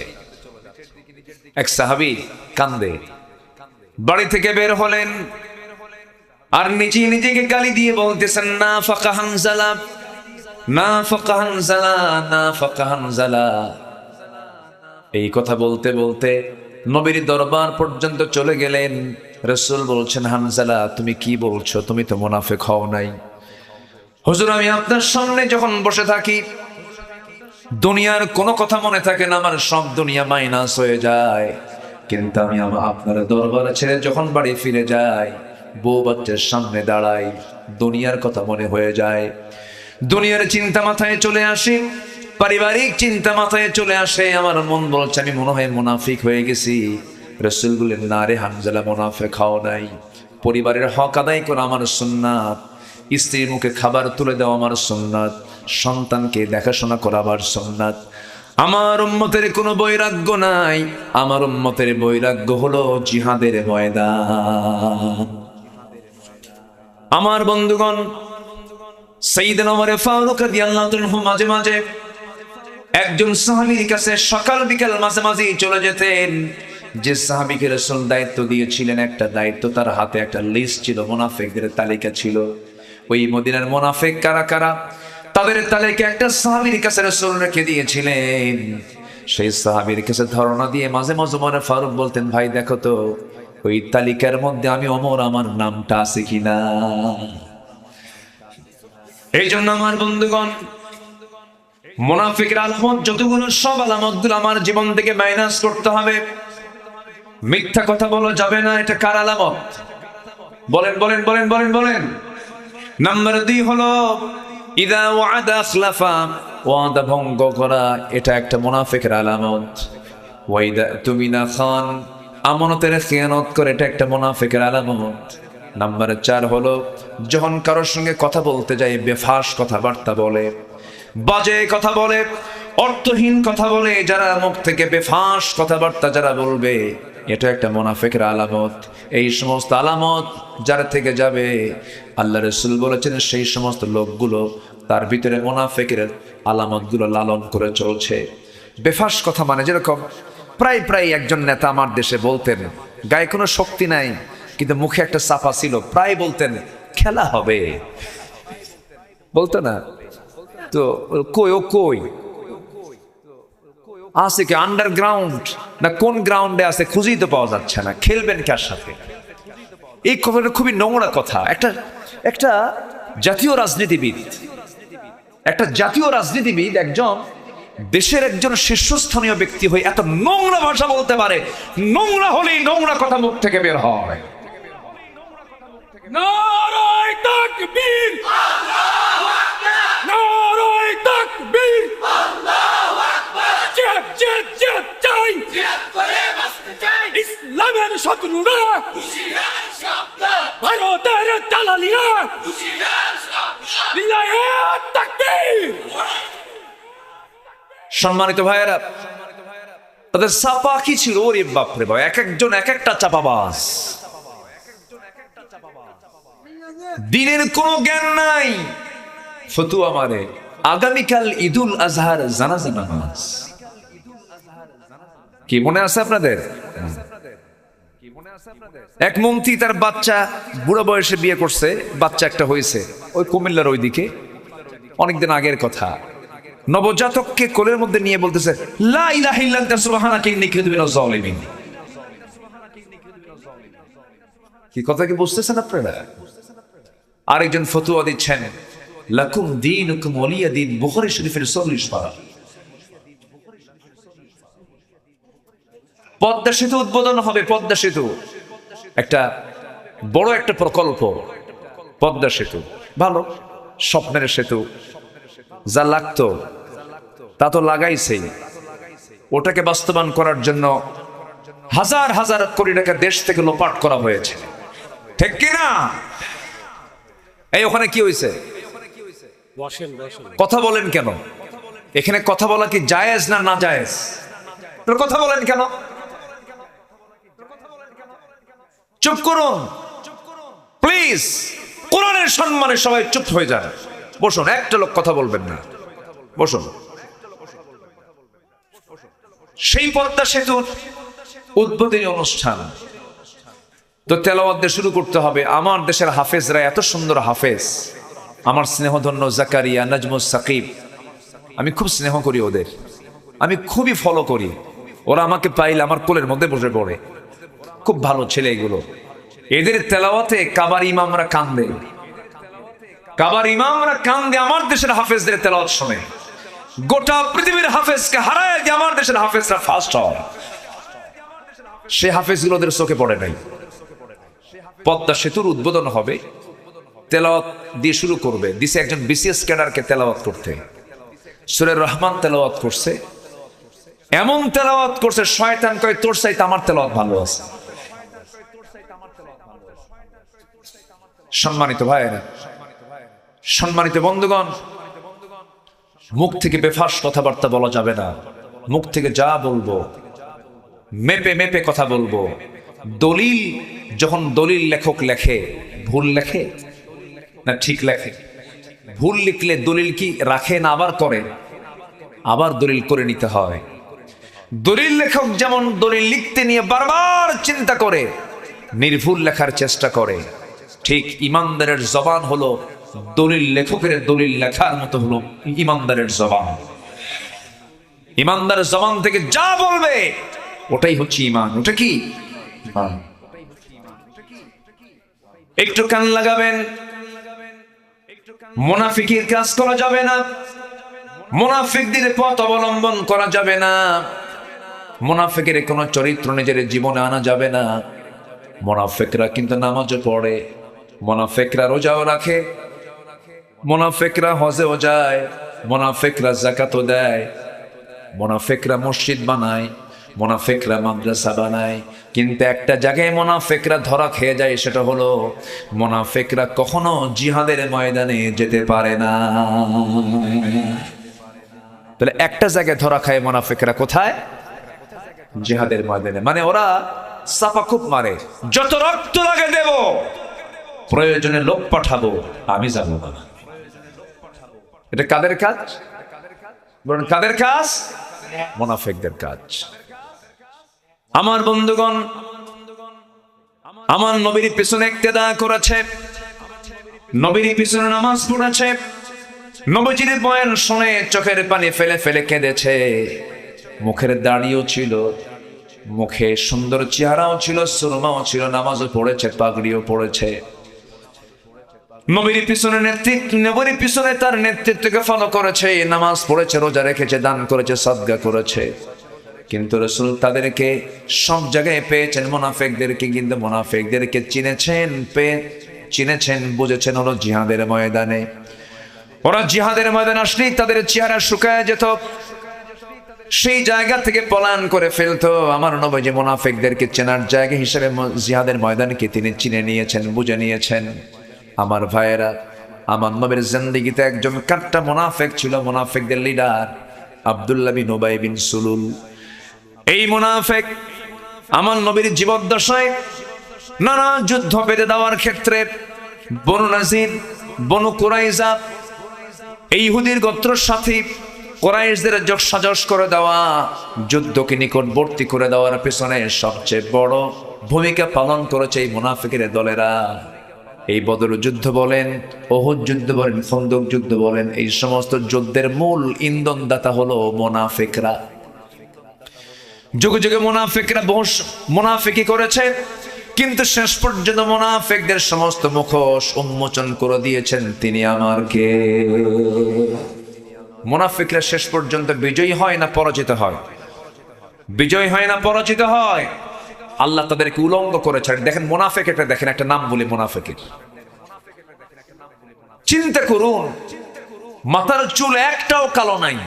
এক সাহাবী কান্দে, বাড়ি থেকে বের হলেন আর নিজেকে গালি দিয়ে বলতেছেন নাফাকা হানজালা, নাফাকা হানজালা, নাফাকা হানজালা। এই কথা বলতে বলতে নবীর দরবার পর্যন্ত চলে গেলেন। রাসূল বলছেন, হানজালা তুমি কি বলছো? তুমি তো মুনাফিক হও নাই। হুজুর আমি আপনার সামনে যখন বসে থাকি দুনিয়ার কোনো কথা মনে থাকে না, আমার সব দুনিয়া মাইনাস হয়ে যায়। কিন্তু আমি আপনার দরবারে ছেড়ে যখন বাড়ি ফিরে যাই, বউ বাচ্চার সামনে দাঁড়াই, দুনিয়ার কথা মনে হয়ে যায়। দুনিয়ার চিন্তা মাথায় চলে আসে, পারিবারিক চিন্তা মাথায় চলে আসে। আমার মন বলছে আমি মনে হয় মুনাফিক হয়ে গেছি। রাসূল বললেন, না রে হানজালা, মুনাফিক হও নাই। পরিবারের হক আদায় করা আমার সুন্নাত, স্ত্রীর মুখে খাবার তুলে দেওয়া আমার সুন্নাত, সন্তানকে দেখাশোনা করা আমার সুন্নাত। আমার উম্মতের কোনো বৈরাগ্য নাই, আমার উম্মতের বৈরাগ্য হলো জিহাদের ময়দান। আমার বন্ধুগণ, সাইয়েদনা ওমর ফারুক রাদিয়াল্লাহু আনহু মাঝে মাঝে একজন সাহাবীর কাছে সকাল বিকাল মাঝে মাঝে চলে যেতেন। যে সাহাবীকে রাসূল দায়িত্ব দিয়েছিলেন, একটা দায়িত্ব, তার হাতে একটা লিস্ট ছিল, মুনাফিকদের তালিকা ছিল। ওই মদিনার মুনাফিক কারা কারা, তাদের তালিকা একটা সাহাবীর কাছে রাসূল রেখে দিয়েছিলেন। সেই সাহাবীর কাছে ধারণা দিয়ে মাঝে মাঝে ওমর ফারুক বলতেন, ভাই দেখো তো ওই তালিকার মধ্যে আমি ওমর, আমার নামটা আছে কিনা। এই জন্য আমার বন্ধুগণ, মুনাফিকের আলামত যতগুলো, সব আলামতগুলো আমার জীবন থেকে মাইনাস করতে হবে। মিথ্যা কথা বলা যাবে না, এটা কার আলামত? বলেন বলেন বলেন বলেন বলেন। নাম্বার 2 হলো ইদা ওয়াদা আখলাফা, ওয়াদা ভঙ্গ করা, এটা একটা মুনাফিকের আলামত। ওয়াইদা তুমিনা খান, আমানতের খেয়ানত করে, এটা একটা মুনাফিকের আলামত। নাম্বার 4 হলো যখন কারোর সঙ্গে কথা বলতে যায় বেফাস কথাবার্তা বলে, বাজে কথা বলে, অর্থহীন কথা বলে। যারা মুখ থেকে বেফাস কথাবার্তা যারা বলবে, এটা একটা মুনাফিকের আলামত। এই সমস্ত আলামত যারা থেকে যাবে, আল্লাহ রাসূল বলেছেন সেই সমস্ত লোকগুলো তার ভিতরে মুনাফিকের আলামতগুলো লালন করে চলছে। বেফাস কথা মানে যেরকম প্রায় একজন নেতা আমার দেশে বলতেন, গায়ে কোনো শক্তি নাই কিন্তু মুখে একটা চাপা ছিল, প্রায় বলতেন খেলা হবে, বলতো না? তো কই ও কই আছে কি, আন্ডারগ্রাউন্ড না কোন গ্রাউন্ডে আছে খুঁজেই তো পাওয়া যাচ্ছে না, খেলবেন কার সাথে? এই কথাটা খুবই নোংরা কথা। একটা জাতীয় রাজনীতিবিদ, একজন দেশের একজন শীর্ষস্থানীয় ব্যক্তি হয়ে এত নোংরা ভাষা বলতে পারে? নোংরা হলেই নোংরা কথা মুখ থেকে বের হয়। নারায়ে তাকবীর, আল্লাহু আকবার, নারায়ে তাকবীর, আল্লাহু আকবার। জিহাদ চাই, জিহাদ করে বাঁচতে চাই। ইসলামের শত্রুরা হুঁশিয়ার সাবধান, ভারতের দালালিরা হুঁশিয়ার সাবধান। লিল্লাহে তাকবীর। সম্মানিত ভাইয়েরা, তাদের চাপা কি ছিল, ওরে বাপরে বাপ, এক একজন এক একটা চাপাবাজ, দিনের কোনো জ্ঞান নাই। ফতুয়া মারে আগামীকাল ঈদুল আজহার জানাজা নামাজ, কি মনে আছে আপনাদের? এক মন্ত্রী তার বাচ্চা বুড়ো বয়সে বিয়ে করছে, বাচ্চা একটা হয়েছে ওই কুমিল্লার ওইদিকে, অনেকদিন আগের কথা। নবজাতককে কোলের মধ্যে নিয়ে বলতেছে লা ইলাহা ইল্লা আনতা সুবহানাকা ইন্নী কুনতু মিনাজ জালিমিন। কি কথা কি বুঝতেছেন আপনারা? আরেকজন ফতোয়া দিচ্ছেন লাকুম দীনুকুম ওয়ালিয়া দীন, বুখারী শরীফের 40 পারা। পদ্মা সেতু উদ্বোধন হবে, পদ্মা সেতু একটা বড় একটা প্রকল্প, পদ্মা সেতু ভালো, স্বপ্নের সেতু, যা লাগতো তা তো লাগাইছেই। ওটাকে বাস্তবায়ন করার জন্য হাজার হাজার কোটি টাকা দেশ থেকে লোপাট করা হয়েছে, ঠিক কিনা? এই ওখানে কি হয়েছে? কথা বলেন কেন? এখানে কথা বলা কি জায়েজ না না জায়েজ? কথা বলেন কেন? চুপ করুন প্লিজ, কোরআনের সম্মানে সবাই চুপ হয়ে যান। বসুন, একটা লোক কথা বলবেন না, বসুন। সেই পদ্মা সেতুর উদ্বোধনী অনুষ্ঠান তো তেলাওয়াত দিয়ে শুরু করতে হবে। আমার দেশের হাফেজরা এত সুন্দর হাফেজ, আমার স্নেহধন্য জাকারিয়া, নাজমুস সাকিব, আমি খুব স্নেহ করি ওদের, আমি খুবই ফলো করি। ওরা আমাকে পাইলে আমার কোলের মধ্যে বসে পড়ে, খুব ভালো ছেলে এগুলো। এদের তেলাওয়াতে কাবার ইমামরা কান্দে, কাবার ইমামরা কান্দে আমার দেশের হাফেজদের তেলাওয়াত শুনে। গোটা পৃথিবীর হাফেজকে হারায় দিয়ে আমার দেশের হাফেজরা ফার্স্ট হয়। সে হাফেজগুলো ওদের চোখে পড়ে নাই। পদ্মা সেতুর উদ্বোধন হবে, তেলাওয়াত দিয়ে শুরু করবে, দিছে একজন বিসিএস ক্যাডারকে তেলাওয়াত করতে, সূরা রহমান তেলাওয়াত করছে, এমন তেলাওয়াত করছে শয়তান কয় তোর চাইতে আমার তেলাওয়াত ভালো আছে। সম্মানিত ভাইয়েরা, সম্মানিত বন্ধুগণ, মুখ থেকে বেফাস কথাবার্তা বলা যাবে না। মুখ থেকে যা বলবো মেপে মেপে কথা বলবো। দলিল যখন দলিল লেখক লেখে, ভুল লেখে না ঠিক লেখে? ভুল লিখলে দলিল কি রাখে না আবার করে? আবার দলিল করে নিতে হয়। দলিল লেখক যেমন দলিল লিখতে নিয়ে বারবার চিন্তা করে, নির্ভুল লেখার চেষ্টা করে, ঠিক ইমানদারের জবান হলো দলিল লেখকের দলিল লেখার মতো হলো ইমানদারের জবান। ইমানদারের জবান থেকে যা বলবে ওটাই হচ্ছে ঈমান। ওটা কি? ঈমান। একটু কান লাগাবেন, মুনাফিকের কাজ করা যাবে না, মুনাফিকদের পথ অবলম্বন করা যাবে না, মুনাফিকের কোনো চরিত্র নিজের জীবনে আনা যাবে না। মুনাফিকরা কিন্তু নামাজও পড়ে, মুনাফিকরা রোজাও রাখে, মুনাফিকরা হজেও যায়, মুনাফিকরা যাকাতও দেয়, মুনাফিকরা মসজিদ বানায়, মুনাফিকরা মাদ্রাসা বানায়। কিন্তু একটা জায়গায় মুনাফিকরা ধরা খেয়ে যায়, সেটা হলো মুনাফিকরা কখনো জিহাদের ময়দানে যেতে পারে না। তাহলে একটা জায়গায় ধরা খায় মুনাফিকরা, কোথায়? জিহাদের ময়দানে। মানে ওরা চাপা খুব মারে, যত রক্ত লাগে দেব, প্রয়োজনে লোক পাঠাবো, আমি যাবো না। এটা কাদের কাজ? বলুন কাদের কাজ? মুনাফিকদের কাজ। আমার বন্ধুগণ, আমার নবীর পিছনে ইক্তেদা করেছে, নবীর পিছনে নামাজ পড়েছে, নবীজির বয়ান শুনে চোখের পানি ফেলে ফেলে কেঁদেছে, মুখের দাড়িও ছিল, মুখে সুন্দর চেহারাও ছিল, সুরমাও ছিল, নামাজও পড়েছে, পাগড়িও পড়েছে। নবীর পিছনে নেতৃত্ব, নবীর পিছনে তার নেতৃত্বকে ফলো করেছে, নামাজ পড়েছে, রোজা রেখেছে, দান করেছে, সাদকা করেছে। কিন্তু রাসূল তাদেরকে সব জায়গায় পেয়েছেন, মুনাফিকদেরকে কিন্তু মুনাফিকদেরকে চিনেছেন, বুঝেছেন হলো জিহাদের ময়দানে। ওরা জিহাদের ময়দানে আসলেই তাদের চেহারা শুকায় যেত, সেই জায়গা থেকে পলায়ন করে ফেলতো। আমার নবী মুনাফিকদেরকে চেনার জায়গা হিসেবে জিহাদের ময়দানকে তিনি চিনে নিয়েছেন, বুঝে নিয়েছেন। আমার ভাইয়েরা, আমার নবীর জিন্দেগিতে একজন কাট্টা মুনাফিক ছিল, মুনাফিকদের লিডার। আব্দুল্লাহ বিন উবাই বিন সুলুল। এই মুনাফিক আমার নবীর জীবদ্দশায় নানা যুদ্ধ বেঁধে দেওয়ার ক্ষেত্রে বনু নাজির, বনু কুরাইজা, এই ইহুদির গোত্রের সাথে কুরাইশদের যোগসাজশ করে দেওয়া, যুদ্ধকে নিকটবর্তী করে দেওয়ার পেছনে সবচেয়ে বড় ভূমিকা পালন করেছে এই মুনাফিকের দলেরা। এই বদর যুদ্ধ বলেন, ওহুদ যুদ্ধ বলেন, খন্দক যুদ্ধ বলেন, এই সমস্ত যুদ্ধের মূল ইন্ধনদাতা হলো মুনাফিকরা। যুগে যুগে মুনাফিকরা বহু মুনাফিকি করেছে, কিন্তু শেষ পর্যন্ত মুনাফিকদের সমস্ত মুখোশ উন্মোচন করে দিয়েছেন তিনি আমার কে। মুনাফিকরা শেষ পর্যন্ত বিজয়ী হয় না পরাজিত হয়? বিজয়ী হয় না পরাজিত হয়? আল্লাহ তাদেরকে উলঙ্গ করেছেন। দেখেন মুনাফিক একটা, দেখেন একটা নাম বলি মুনাফিকের, চিন্তা করুন, মাথার চুল একটাও কালো নাই,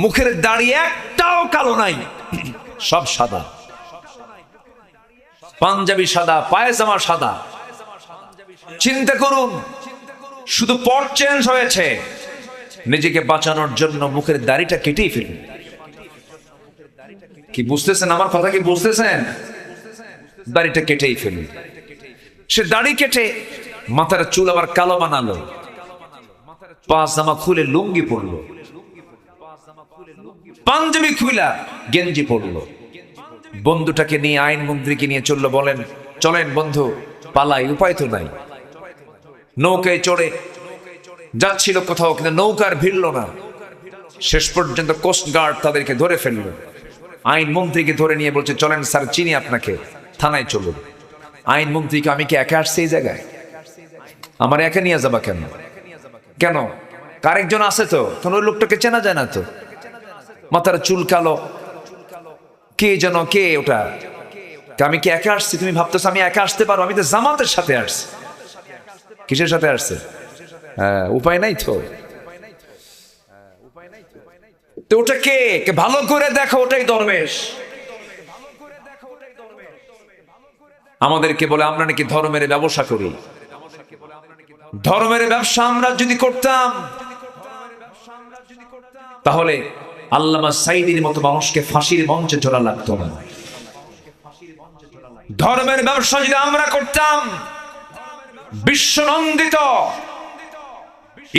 মুখের দাড়ি একটাও কালো নাই, সব সাদা, পাঞ্জাবি সাদা, পায়জামা সাদা। চিন্তা করুন, শুধু পট চেঞ্জ হয়েছে, নিজেকে বাঁচানোর জন্য মুখের দাড়িটা কেটেই ফেলুন। কি বুঝতেছেন আমার কথা? কি বুঝতেছেন? দাড়িটা কেটেই ফেলুন। সে দাড়ি কেটে মাথার চুল আবার কালো বানালো, পায়জামা খুলে লুঙ্গি পরলো, পাঞ্জাবি খুলা গেঞ্জি পরলো, বন্ধুটাকে নিয়ে, আইন মন্ত্রীকে নিয়ে চললো, বলেন চলেন বন্ধু পালাই, উপায় তো নাই। নৌকায় চড়ে যাচ্ছিল কোথাও, কিন্তু নৌকার ভিড়ল না। শেষ পর্যন্ত কোস্ট গার্ড তাদেরকে ধরে ফেললো, আইন মন্ত্রীকে ধরে নিয়ে বলছে চলেন স্যার চিনি আপনাকে, থানায় চলুন। আইন মন্ত্রীকে, আমি কি একা আসছি এই জায়গায়? আমার একা নিয়ে যাবা কেন? কেন আরেকজন আছে তো? কোন ওই লোকটাকে চেনা যায় না তো, মাথার চুল কালো, কে যেন, কে ওটা? আমি কি একা আসছি? তুমি ভাবতেছো আমি একা আসতে পারো? আমি তো জামাতের সাথে আসছি। কিসের সাথে আসছে? হ্যাঁ, উপায় নাই তো। তো ওটা কে? ভালো করে দেখো, ওটাই দরবেশ। আমাদেরকে বলে আমরা নাকি ধর্মের ব্যবসা করি। ধর্মের ব্যবসা আমরা যদি করতাম, তাহলে আল্লামা সাইদির মতো মানুষকে ফাঁসির মঞ্চে চড়া লাগতো না। ধর্মের ব্যবসা যদি আমরা করতাম, বিশ্বনন্দিত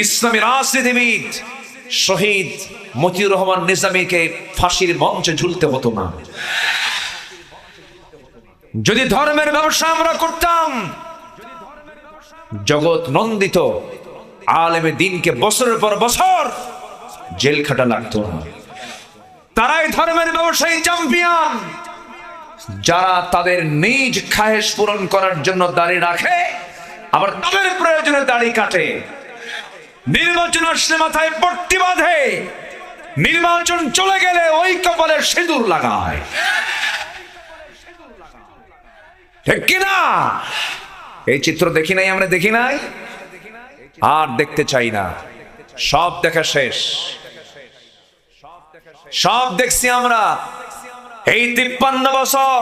ইসলামী রাজনীতিবিদ শহীদ মতিউর রহমান নিজামীকে ফাঁসির মঞ্চে ঝুলতে হতো না। যদি ধর্মের ব্যবসা আমরা করতাম, জগৎ নন্দিত আলেমে দ্বীনকে বছরের পর বছর জেল খাটা লাগতো না। তারাই ধর্মের ব্যবসায়ী চ্যাম্পিয়ন, যারা তাদের নিজ খায়েশ পূরণ করার জন্য দাড়ি রাখে, আবার তাদের প্রয়োজনে দাড়ি কাটে। নির্বাচন আসলে মাথায় পট্টি বাঁধে, নির্বাচন চলে গেলে ওই কপালে সিঁদুর লাগায়। ঠিক কিনা? এই চিত্র দেখি নাই আমরা, দেখি নাই, আর দেখতে চাই না। সব দেখা শেষ, সব দেখছি আমরা। এই 53 বছর,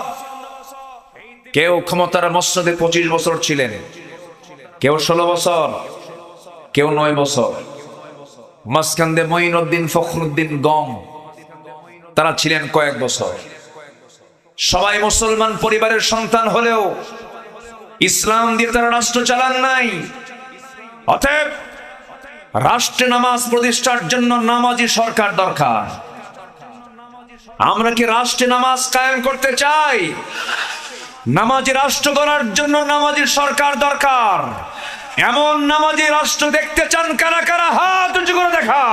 কেউ ক্ষমতার মসনদে 25 বছর ছিলেন, কেউ 16 বছর, কেউ 9 বছর। মাঝখান দিয়ে মঈনুদ্দিন, ফখরুদ্দিন গম, তারা ছিলেন কয়েক বছর। সবাই মুসলমান পরিবারের সন্তান হলেও ইসলাম দিয়ে তারা রাষ্ট্র চালান নাই। অতএব রাষ্ট্রে নামাজ প্রতিষ্ঠার জন্য নামাজি সরকার দরকার। আমরা কি রাষ্ট্রে নামাজ কায়েম করতে চাই? নামাজি রাষ্ট্র গড়ার জন্য নামাজি সরকার দরকার। এমন নামাজি রাষ্ট্র দেখতে চান কারা কারা? হাত উঁচু করে দেখা।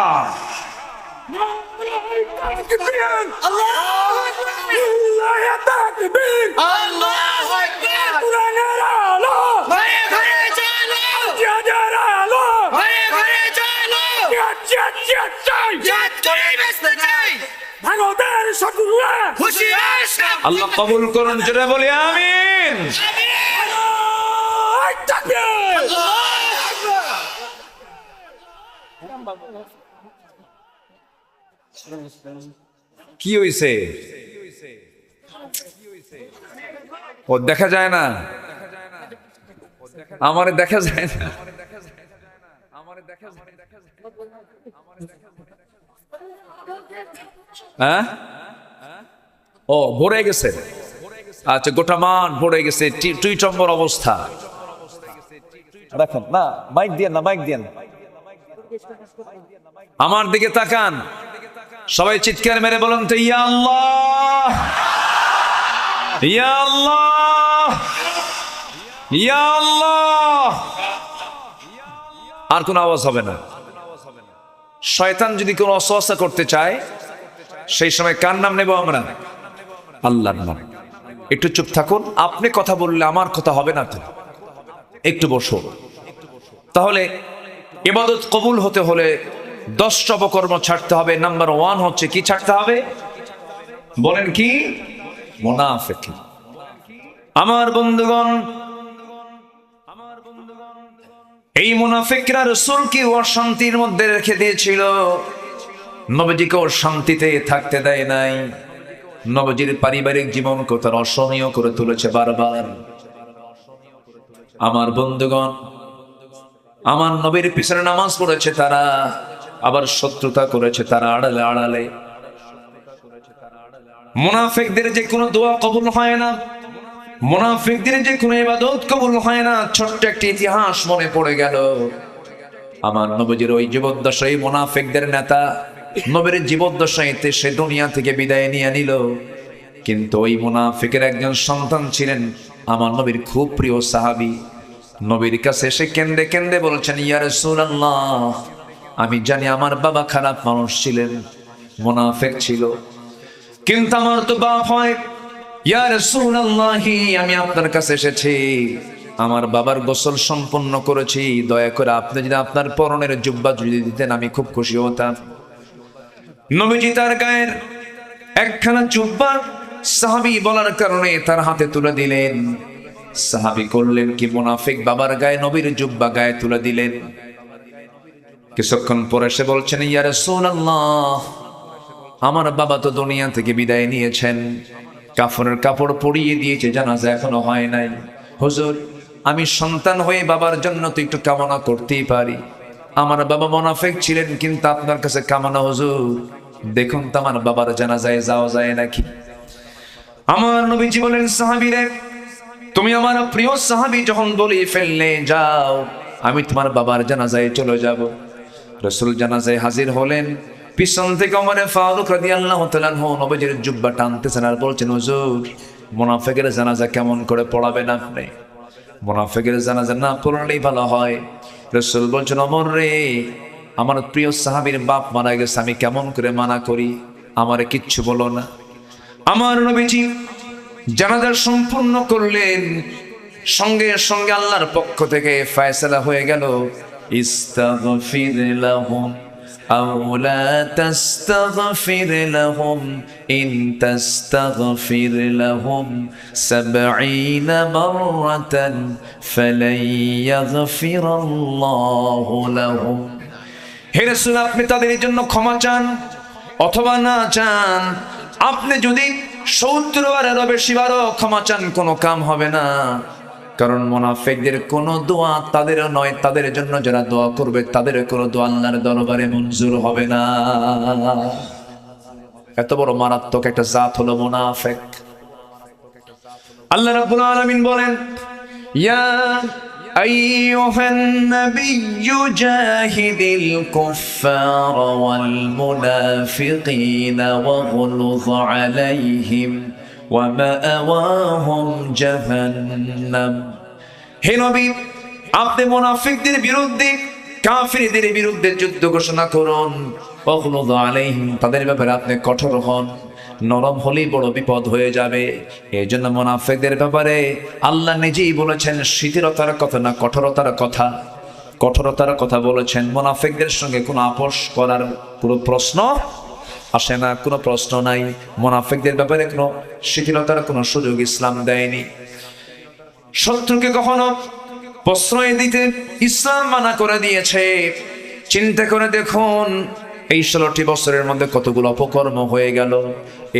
আল্লাহ কবুল করুন, জোরে বলি আমিন। কি হইছে? ও দেখা যায় না, আমারে দেখা যায় না। হ্যাঁ, ও ভরে গেছে। আচ্ছা, গোটা মাঠ ভরে গেছে, টুইটম্বর অবস্থা। দেখেন না, মাইক দিয়ে না, মাইক দিয়ে না। আমার দিকে তাকান, সবাই চিৎকার মেরে বলুন তো, ইয়া আল্লাহ, ইয়া আল্লাহ, ইয়া আল্লাহ। আর কোনো আওয়াজ হবে না। শয়তান যদি কোনো অসওয়াসা করতে চায়, সেই সময় কার নাম নেব আমরা? আল্লাহর নাম। একটু চুপ থাকুন, আপনি কথা বললে আমার কথা হবে না তো, একটু বসো। তাহলে ইবাদত কবুল হতে হলে 10টা অপকর্ম ছাড়তে হবে। নাম্বার 1 হচ্ছে কি ছাড়তে হবে? বলেন কি? মুনাফিকি। আমার বন্ধুগণ, এই মুনাফিকরা রাসূলকে অশান্তির মধ্যে রেখে দিয়েছিল, নবীজিকেও শান্তিতে থাকতে দেয় নাই। নবীজির পারিবারিক জীবনকে তার অসহনীয় করে তুলেছে বারবার। আমার বন্ধুগণ, আমার নবীর পিছনে নামাজ পড়েছে তারা, আবার শত্রুতা করেছে তারা আড়ালে আড়ালে। মুনাফিকদের যে কোনো দোয়া কবুল হয় না, মুনাফিকদের যে কোনো ইবাদত কবুল হয় না। ছোট্ট একটি ইতিহাস মনে পড়ে গেল। আমার নবীজির ওই জীবদ্দশায় মুনাফিকদের নেতা নবীর জীবদ্দশাইতে সে দুনিয়া থেকে বিদায় নিয়ে নিল, কিন্তু ওই মুনাফিকের একজন সন্তান ছিলেন আমার নবীর খুব প্রিয় সাহাবী। নবীর কাছে এসে কেন্দে কেন্দে বলছেন, ইয়া রাসূলুল্লাহ, আমি জানি আমার বাবা খারাপ মানুষ ছিলেন, মুনাফিক ছিল, কিন্তু আমার তো বাপ হয়। ইয়া রাসূলুল্লাহ, আমি আপনার কাছে এসেছি, আমার বাবার গোসল সম্পন্ন করেছি, দয়া করে আপনি যদি আপনার পরনের জুব্বা যদি দিতেন আমি খুব খুশি হতাম। নবীজি তার গায়ের একখানা জুব্বা সাহাবী বলার কারণে তার হাতে তুলে দিলেন। সাহাবী করলেন কি, মুনাফিক বাবার গায়ে নবীর জুব্বা গায়ে তুলে দিলেন। কিছুক্ষণ পরে সে বলছেন, ইয়া রাসূলুল্লাহ, আমার বাবা তো দুনিয়া থেকে বিদায় নিয়েছেন, কাফনের কাপড় পরিয়ে দিয়েছে, জানাজা এখনো হয় নাই। হুজুর, আমি সন্তান হয়ে বাবার জন্য তো একটু কামনা করতেই পারি। আমার বাবা মুনাফিক ছিলেন, কিন্তু আপনার কাছে কামনা হুজুর, দেখুন তো আমার বাবার জানাজায় যাওয়া যায় নাকি। আমার নবীজি বলেন, সাহাবীরে, তুমি আমার প্রিয় সাহাবী যখন বলি ফেললে, যাও, আমি তোমার বাবার জানাজায় চলে যাব। রাসূল জানাজায় হাজির হলেন। পিছন থেকে ওমর ফারুক রাদিয়াল্লাহু তাআলা আনহু নবীজির জুব্বা টানতেছেন আর বলছেন, হুজুর, মুনাফিকের জানাজা কেমন করে পড়াবেন আপনি? মুনাফিকের জানাজা না পড়লেই ভালো হয়। রাসূল বলছেন, ওমর রে, আমার প্রিয় সাহাবীর বাপ মারা গেছে, আমি কেমন করে মানা করি, আমারে কিচ্ছু বলো না। আমার নবীজি জানাজা সম্পূর্ণ করলেন, সঙ্গে সঙ্গে আল্লাহর পক্ষ থেকে ফয়সালা হয়ে গেল, ইস্তাগফির লাহুম আও লা তাস্তাগফির লাহুম ইন তাস্তাগফির লাহুম ৭০ মাররাতান ফালান ইয়াগফিরাল্লাহু লাহুম। হে রাসূল, আপনি তাদের জন্য ক্ষমা চান অথবা না চান, আপনি যদি ৭০ বারেরও বেশি বারও ক্ষমা চান, কোনো কাম হবে না। কারণ মুনাফিকদের কোনো দোয়া তাদেরও নয়, তাদের জন্য যারা দোয়া করবে তাদের কোনো দোয়া আল্লাহর দরবারে মঞ্জুর হবে না। এত বড় মারাত্মক একটা জাত হলো মুনাফিক। আল্লাহ রাব্বুল আলামিন বলেন, ইয়া আইয়ুহান নাবিয়্যু জাহিদিল কুফফার ওয়াল মুনাফিকিনা ওয়াগলুয আলাইহিম ওয়া মাআওয়াহুম জাহান্নাম। হে নবী, আপনি মুনাফিকদের বিরুদ্ধে, কাফিরদের বিরুদ্ধে যুদ্ধ ঘোষণা করুন। ওয়াগলুয আলাইহিম, তাদের ব্যাপারে আপনি কঠোর হন, নরম হলেই বড় বিপদ হয়ে যাবে। এই জন্য মুনাফিকদের ব্যাপারে আল্লাহ নিজেই বলেছেন শিথিলতার কথা না, কঠোরতার কথা। কঠোরতার কথা বলেছেন। মুনাফিকদের সঙ্গে কোনো আপোষ করার কোনো প্রশ্ন আসে না, কোনো প্রশ্ন নাই। মুনাফিকদের ব্যাপারে কোনো শিথিলতার কোনো সুযোগ ইসলাম দেয়নি। শত্রুকে কখনো প্রশ্রয় দিতে ইসলাম মানা করে দিয়েছে। চিন্তা করে দেখুন, এই 16টি বছরের মধ্যে কতগুলো অপকর্ম হয়ে গেল।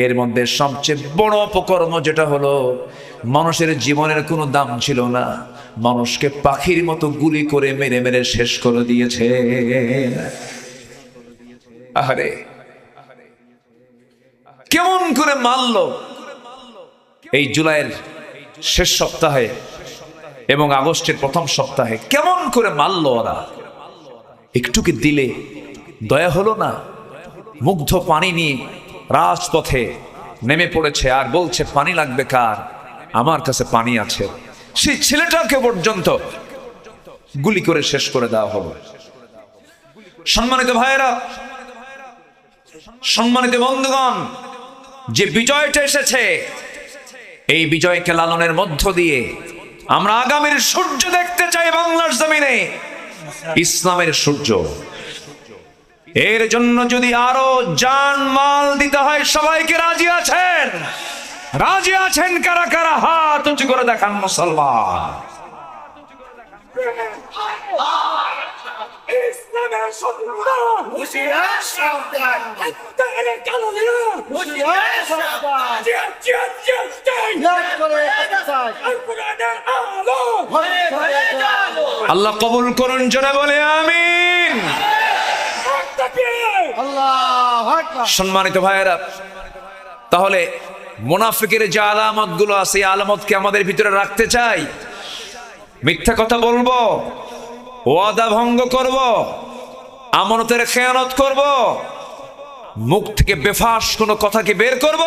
এর মধ্যে সবচেয়ে বড় অপকর্ম যেটা হলো, মানুষের জীবনের কোনো দাম ছিল না, মানুষকে পাখির মতো গুলি করে মেরে মেরে শেষ করে দিয়েছে। আরে কেমন করে মারল এই জুলাইয়ের শেষ সপ্তাহে এবং আগস্টের প্রথম সপ্তাহে, কেমন করে মারল ওরা। একটু কি দিলে দয়া হলো না? মুগ্ধ পানি নিয়ে রাজপথে নেমে পড়েছে আর বলছে পানি লাগবে কার? আমার কাছে পানি আছে। সেই ছেলেটাকে পর্যন্ত গুলি করে শেষ করে দেওয়া হলো। সম্মানিত ভাইয়েরা, সম্মানিত বন্ধুগণ, যে বিজয়টা এসেছে, এই বিজয়কে লালনের মধ্য দিয়ে আমরা আগামীর সূর্য দেখতে চাই বাংলার জমিনে, ইসলামের সূর্য। এর জন্য যদি আরো জান মাল দিতে হয়, সবাইকে রাজি আছেন? রাজি আছেন কারা কারা? হাত উঁচু করে দেখান মুসলমান। আল্লাহ কবুল করুন, জোরে বলে আমিন। সম্মানিত ভাইয়েরা, তাহলে মুনাফিকের যে আলামত গুলো আছে, এই আলামতকে আমাদের ভিতরে রাখতে চাই। মিথ্যা কথা বলবো, ওয়াদা ভঙ্গ করব, আমানতের খেয়ানত করব, মুখ থেকে বেফাস কোনো কথাকে বের করব।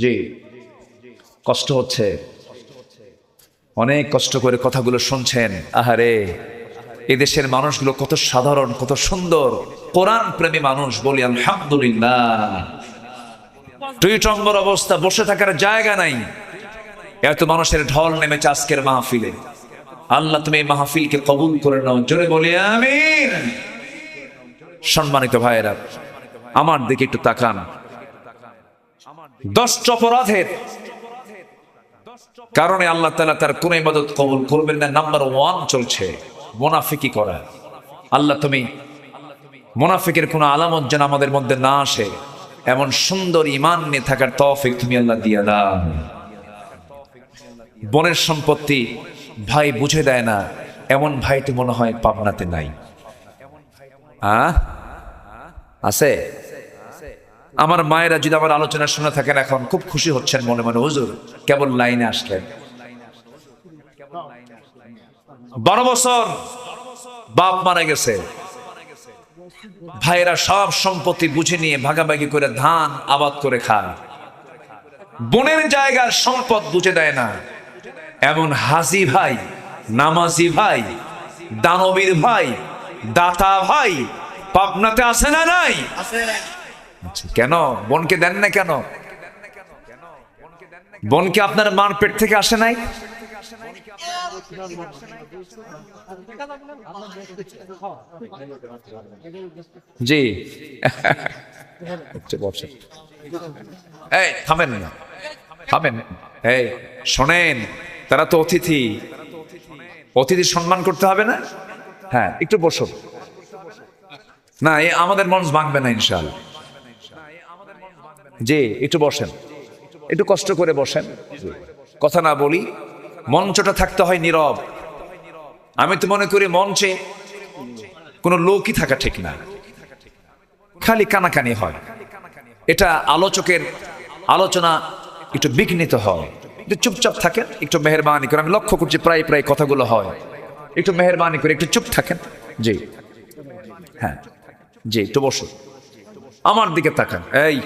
জি, কষ্ট হচ্ছে, অনেক কষ্ট করে কথাগুলো শুনছেন। আহারে, এদেশের মানুষগুলো কত সাধারণ, কত সুন্দর, কোরআন প্রেমী মানুষ। বলি আলহামদুলিল্লাহ। টুইটম্বর অবস্থা, বসে থাকার জায়গা নাই। এত মানুষের ঢল নেমেছে আজকের মাহফিলে। আল্লাহ তুমি এই মাহফিলকে কবুল করে নাও, জোরে বলি আমিন। সম্মানিত ভাইয়েরা, আমার দিকে একটু তাকান। 10টা অপরাধের কারণে আল্লাহ তাআলা তার কোন ইবাদত কবুল করবেন না। নাম্বার 1 চলছে মুনাফিকি করা। আল্লাহ তুমি মুনাফিকের কোন আলামত যেন আমাদের মধ্যে না আসে, এমন সুন্দর ঈমান নিয়ে থাকার তৌফিক তুমি আল্লাহ দিয়ে দাও। বোনের সম্পত্তি ভাই বুঝে দেয় না, এমন ভাইটি মনে হয় পাবনাতে নাই। আছে? আমার মায়েরা যদি আমার আলোচনা শুনে থাকেন, এখন খুব খুশি হচ্ছেন মনে মনে, হুজুর কেবল লাইনে আসলেন। 12 বছর বাপ মারা গেছে, ভাইয়েরা সব সম্পত্তি বুঝে নিয়ে ভাগাভাগি করে ধান আবাদ করে খায়। বোনের জায়গার সম্পদ বুঝে দেয় না, এমন হাজি ভাই, নামাজি ভাই, দানবীর ভাই, দাতা ভাই পাবনাতে আছে না নাই? কেন বোনকে দেন না? কেন বোনকে আপনার মার পেট থেকে আসে নাই? জি, এই থামেন না, থামেন। এই শোনেন, তারা তো অতিথি, অতিথি সম্মান করতে হবে না? হ্যাঁ, একটু বসো না, আমাদের মন ভাঙবে না ইনশাআল্লাহ। জি, একটু বসেন, একটু কষ্ট করে বসেন, কথা না বলি। মঞ্চটা থাকতে হয় নীরব। আমি তো মনে করি মঞ্চে কোনো লোকই থাকা ঠিক না, খালি কানাকানি হয়। এটা আলোচকের আলোচনা একটু বিঘ্নিত হয়। একটু চুপচাপ থাকেন, একটু মেহেরবানি করে। আমি লক্ষ্য করছি প্রায় প্রায় কথাগুলো হয়। একটু মেহেরবানি করে একটু চুপ থাকেন। জি, হ্যাঁ, জি, একটু বসুন, আমার দিকে তাকান। এই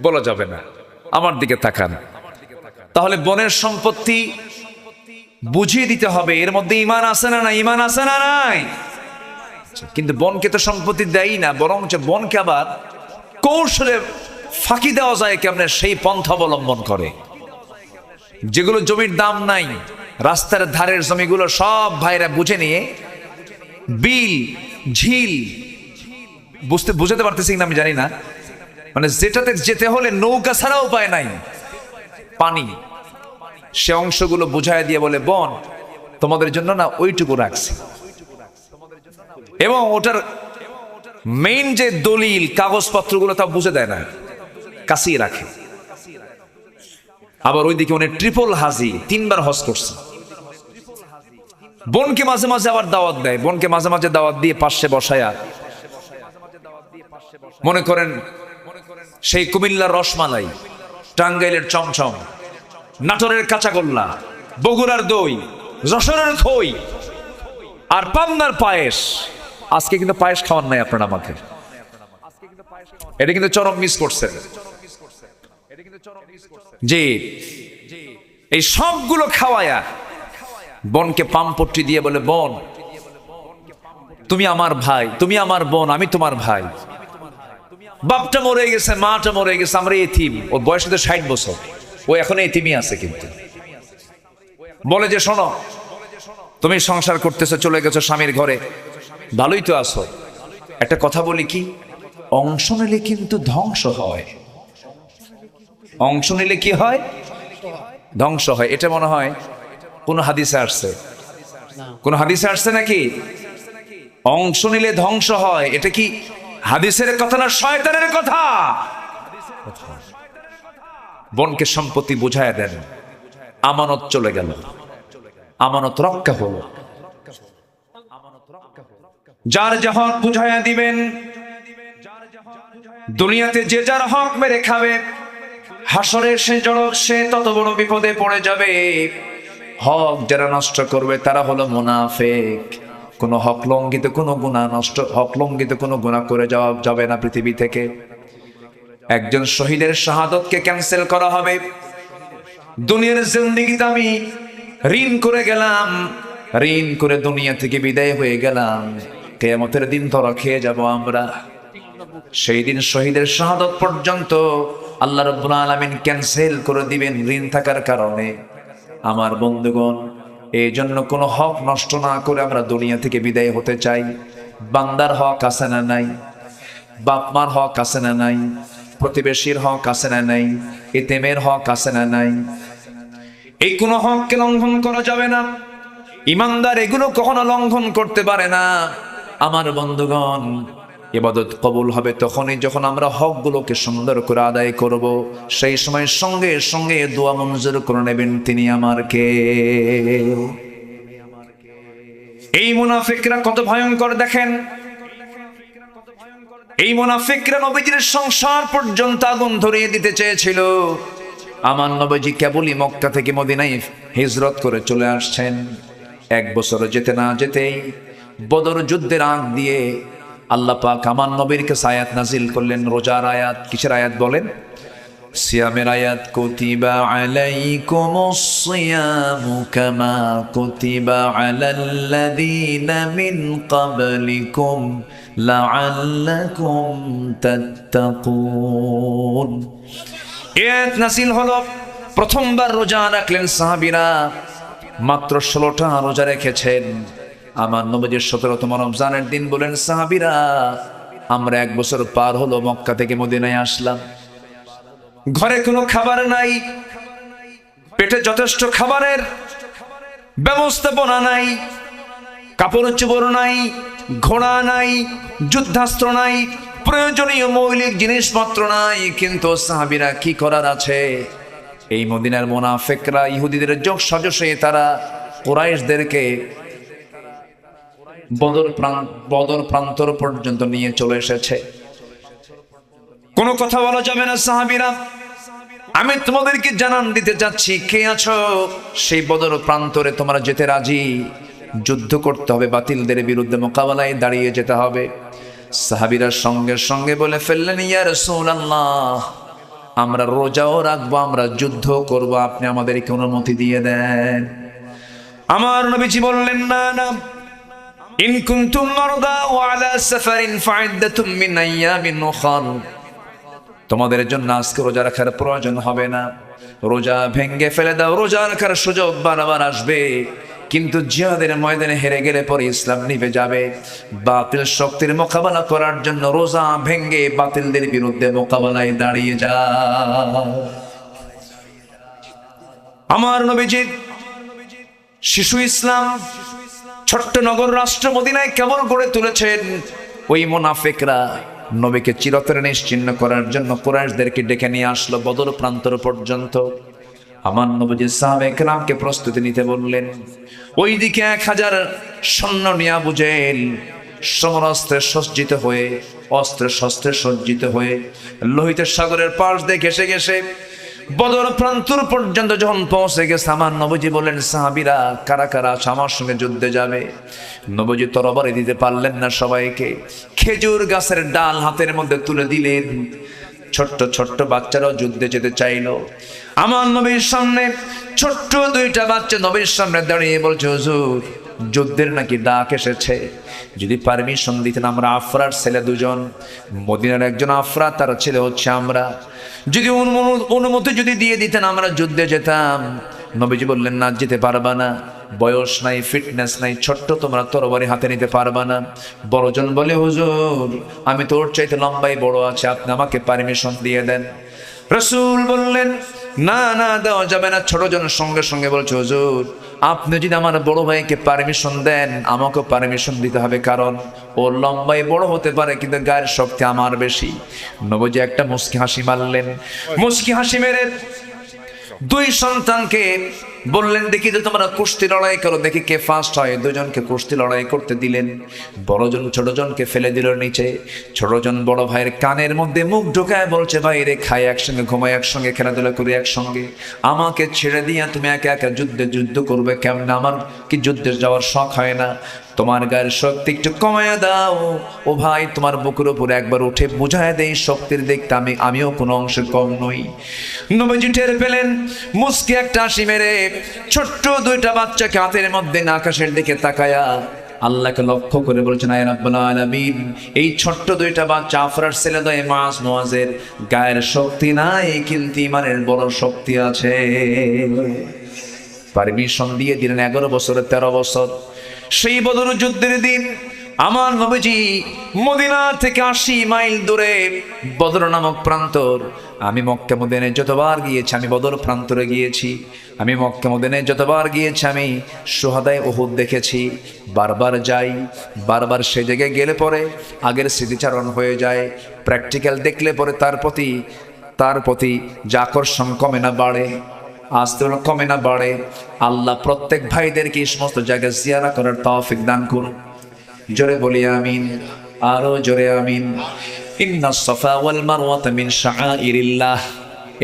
বলা যাবে না, আমার দিকে তাকান। তাহলে বোনের সম্পত্তি বুঝিয়ে দিতে হবে, এর মধ্যে ঈমান আছে না নাই? ঈমান আছে না নাই? কিন্তু বোনকে তো সম্পত্তি দেয় না, বরং বোনকে আবার কৌশলে ফাঁকি দেওয়া যায় কেমনে, সেই পন্থা অবলম্বন করে। যেগুলো জমির দাম নাই, রাস্তার ধারের জমিগুলো সব ভাইরা বুঝে নিয়ে বিল ঝিল, বুঝতে পারতেছি না আমি জানি না, মানে যেটাতে যেতে হলে নৌকা ছাড়া উপায় নাই, পানি, সে অংশগুলো বুঝায় দিয়ে বলে, বোন তোমাদের জন্য না ওইটুকু রাখছি। এবং ওটার মেইন যে দলিল কাগজপত্রগুলো তা বুঝে দেয় না, কাছেই রাখে। আবার ওইদিকে উনি ট্রিপল হাজি, 3 বার হজ করছে। বোনকে মাঝে মাঝে আবার দাওয়াত দেয়, বোনকে মাঝে মাঝে দাওয়াত দিয়ে পাশে বসায়া, মনে করেন সেই কুমিল্লার রসমালাই, টাঙ্গাইলের চমচম, নাটোরের কাঁচাগোল্লা, বগুড়ার দই, যশোরের খই আর পাবনার পায়েস। আজকে কিন্তু পায়েস খাওয়ান নাই আপনারা আমাকে, এটা কিন্তু চরম মিস করছেন। জি, এই সবগুলো খাওয়ায়া বোনকে পামপট্টি দিয়ে বলে, বোন তুমি আমার ভাই, তুমি আমার বোন, আমি তোমার ভাই। বাপটা মরে গেছে, মাটা মরে গেছে, আমরা এতিম। ওর বয়স হতে 60 বছর, ও এখন এতিমই আছে। কিন্তু বলে যে শোনো, তুমি সংসার করতেছো, চলে গেছো স্বামীর ঘরে, ভালোই তো আছো। একটা কথা বলি কি, অংশ নিলে কিন্তু ধ্বংস হয়। অংশ নিলে কি হয়? ধ্বংস হয়। এটা মনে হয় কোন হাদিসে আসছে, কোন হাদিসে আসছে নাকি? অংশ নিলে ধ্বংস হয়, এটা কি হাদিসের কথা না শয়তানের কথা? বোনকে সম্পত্তি বুঝায় দেন, আমানত চলে গেল, আমানত রক্ষা হলো। যার যা হক বুঝাইয়া দিবেন, দুনিয়াতে যে যার হক মেরে খাবে, হাসরের সে জড়ক, সে তত বড় বিপদে পড়ে যাবে। হক যারা নষ্ট করবে তারা হলো মুনাফিক। কোনো হক লঙ্ঘিত, কোনো গুনাহ নষ্ট, হক লঙ্ঘিত কোনো গুনাহ করে যাওয়া যাবে না পৃথিবী থেকে। একজন শহীদের শাহাদতকে ক্যান্সেল করা হবে। দুনিয়ার জিন্দেগিতে আমি ঋণ করে গেলাম, ঋণ করে দুনিয়া থেকে বিদায় হয়ে গেলাম, কিয়ামতের দিন ধরা খেয়ে যাব আমরা। সেই দিন শহীদের শাহাদত পর্যন্ত আল্লাহ রাব্বুল আলামিন ক্যান্সেল করে দিবেন ঋণ থাকার কারণে। আমার বন্ধুগণ, এই জন্য কোনো হক নষ্ট না করে আমরা দুনিয়া থেকে বিদায় হতে চাই। বান্দার হক আছে না নাই? বাপ মার হক আছে না নাই? প্রতিবেশীর হক আছে না নাই? এতিমের হক আছে না নাই? এই কোনো হককে লঙ্ঘন করা যাবে না। ইমানদার এগুলো কখনো লঙ্ঘন করতে পারে না। আমার বন্ধুগণ, ইবাদত কবুল হবে তখনই যখন আমরা হকগুলোকে সুন্দর করে আদায় করব। সেই সময় সঙ্গে সঙ্গে দোয়া মঞ্জুর করে নেবেন তিনি আমার কে। এই মুনাফিকরা কত ভয়ঙ্কর দেখেন। এই মুনাফিকরা নবীজির সংসার পর্যন্ত আগুন ধরিয়ে দিতে চেয়েছিল। আমার নবীজি কেবলই মক্কা থেকে মদিনায় হিজরত করে চলে আসছেন। 1 বছর যেতে না যেতেই বদর যুদ্ধের আগ দিয়ে আল্লাহ পাক আমার নবীর কাছে আয়াত নাজিল করলেন, রোজার আয়াত। কিসের আয়াত বলেন? সিয়ামের আয়াত। কুতিবা আলাইকুমুস সিয়ামু কামা কুতিবা আলাল্লাযীনা মিন ক্বাবলিকুম লাআল্লাকুম তাত্তাকুন। আয়াত নাজিল হলো, প্রথমবার রোজা রাখলেন সাহাবীরা। মাত্র 16টা রোজা রেখেছেন। আমার নবীজির 17তম রমজানের দিন বলেন, সাহাবীরা আমরা 1 বছর পার হলো মক্কা থেকে মদিনায় আসলাম, ঘরে কোনো খাবার নাই, পেটে যথেষ্ট খাবারের ব্যবস্থাপনা নাই, কাপড় চোপড় নাই, ঘোড়া নাই, যুদ্ধাস্ত্র নাই, প্রয়োজনীয় মৌলিক জিনিসপত্র নাই। কিন্তু সাহাবীরা কি করার আছে? এই মদিনার মুনাফিকরা ইহুদিদের যোগ সাজশে তারা কুরাইশদেরকে বদর প্রান্তর পর্যন্ত নিয়ে চলে এসেছে। কোনো কথা বলা যাবে না। সাহাবীরা, আমি তোমাদেরকে জানান দিতে যাচ্ছি, কে আছো সেই বদর প্রান্তরে তোমরা যেতে রাজি? যুদ্ধ করতে হবে, বাতিলদের বিরুদ্ধে মোকাবেলায় দাঁড়িয়ে যেতে হবে। সাহাবীরা সঙ্গে সঙ্গে বলে ফেললেন, ইয়া রাসূলুল্লাহ, আমরা রোজাও রাখবো, আমরা যুদ্ধ করব, আপনি আমাদেরকে অনুমতি দিয়ে দেন। আমার নবীজি বললেন, না না, ইন কুনতুম মারদা ওয়া আলা সাফারিন ফাইদ্দাতুম মিন আইয়ামিন উখর, তোমাদের জন্য আজকে রোজা রাখার প্রয়োজন হবে না, রোজা ভেঙ্গে ফেলে দাও। রোজা রাখার সুযোগ বারবার আসবে, কিন্তু জিহাদের ময়দানে হেরে গেলে পরে ইসলাম নিভে যাবে। বাতিল শক্তির মোকাবেলা করার জন্য রোজা ভেঙ্গে বাতিলদের বিরুদ্ধে মোকাবেলায় দাঁড়িয়ে যাও। আমার নবীজি শিশু ইসলাম ছোট্ট নগর রাষ্ট্র মদিনায় কেমন গড়ে তুলেছেন। ওই মুনাফিকরা নবীকে চিরতরে নিশ্চিহ্ন করার জন্য কুরাইশদেরকে ডেকে নিয়ে আসলো বদর প্রান্তর পর্যন্ত। আমার নবীজি সাহাবে কেরামকে প্রস্তুতি নিতে বললেন। ওইদিকে 1000 সৈন্য নিয়ে আবু জেহেল সমরাস্ত্রে সজ্জিত হয়ে, অস্ত্রে শস্ত্রে সজ্জিত হয়ে লোহিত সাগরের পাশ দিয়ে ঘেসে ঘেসে বদর প্রান্তর পর্যন্ত যখন পৌঁছে গেছে, আমার নবীজি বললেন, সাহাবীরা কারা কারা আমার সঙ্গে যুদ্ধে যাবে? নবীজি তরবারি দিতে পারলেন না সবাইকে। খেজুর গাছের ডাল হাতের মধ্যে তুলে দিলেন। ছোট্ট ছোট্ট বাচ্চারাও যুদ্ধে যেতে চাইলো। আমার নবীর সামনে ছোট্ট 2টা বাচ্চা নবীর সামনে দাঁড়িয়ে বলছে, হুজুর যুদ্ধের নাকি ডাক এসেছে, যদি পারমিশন দিতেন। আমরা আফরার ছেলে 2জন, মদিনার একজন আফরা, তার ছেলে হচ্ছে আমরা, যদি অনুমতি যদি দিয়ে দিতেন আমরা যুদ্ধে যেতাম। নবীজি বললেন, না, যেতে পারবা না, বয়স নাই, ফিটনেস নাই, ছোট্ট, তোমরা তরবারি হাতে নিতে পারবা না। বড়জন বলে, হুজুর আমি তো ওর চাইতে লম্বাই বড় আছে, আপনি আমাকে পারমিশন দিয়ে দেন। রাসূল বললেন, না না, দেওয়া যাবে না। ছোটজন সঙ্গে সঙ্গে বলছে, হুজুর আপনি যদি আমার বড় ভাইকে পারমিশন দেন, আমাকেও পারমিশন দিতে হবে, কারণ ও লম্বাই বড় হতে পারে কিন্তু গায়ের শক্তি আমার বেশি। নবীজি একটা মুচকি হাসি মারলেন। মুচকি হাসি মেরে 2 সন্তানকে বললেন, দেখি যে তোমরা কুস্তি লড়াই করো, দেখি কে ফার্স্ট হয়। 2জনকে কুস্তি লড়াই করতে দিলেন। বড়জন ছোটজনকে ফেলে দিল নিচে। ছোটজন বড় ভাইয়ের কানের মধ্যে মুখ ঢোকায় বলছে, ভাই রে, খাই একসঙ্গে, ঘুমাই একসঙ্গে, খেলাধুলা করি একসঙ্গে, আমাকে ছেড়ে দিয়া তুমি একা একা যুদ্ধ করবে কেমন? আমার কি যুদ্ধে যাওয়ার শখ হয় না? তোমার গায়ের শক্তি একটু কমায় দাও। ও ভাই, তোমার বুকের উপরে একবার উঠে বুঝায় দেই শক্তির দেখতে আমিও কোনো অংশে কম নই। নবীজি টের পেলেন, মুস্কি একটা হাসি মেরে ছোট্ট 2টা বাচ্চাকে হাতের মধ্যে আকাশের দিকে তাকায়া আল্লাহকে লক্ষ্য করে বলছেন, আয় রাব্বুল আলামিন, এই ছোট্ট 2টা বাচ্চা আফরার ছেলে দয় মুআজের গায়ের শক্তি নাই, কিন্তু ইমানের বড় শক্তি আছে। পারমিশন দিয়ে দিলেন। 11 বছরে 13 বছর সেই বদর যুদ্ধের দিন আমার নবীজি মদিনা থেকে 80 মাইল দূরে বদর নামক প্রান্তর। আমি মক্কা মদিনায় যতবার গিয়েছি, আমি বদর প্রান্তরে গিয়েছি। আমি মক্কা মদিনায় যতবার গিয়েছি, আমি শুহাদায়ে উহুদ দেখেছি। বারবার যাই, বারবার সেই জায়গায় গেলে পরে আগের স্মৃতিচারণ হয়ে যায়। প্র্যাকটিক্যাল দেখলে পরে তার প্রতি যে আকর্ষণ কমে না বাড়ে, আস্তে কমে না বাড়ে। আল্লাহ প্রত্যেক ভাইদেরকে এই সমস্ত জায়গায় জিয়ারা করার তৌফিক দান করুন। জোরে বলি আমিন, আরো জোরে আমিন। ইন্নাস সাফা ওয়াল মারওয়াতা মিন শাআইরিল্লাহ,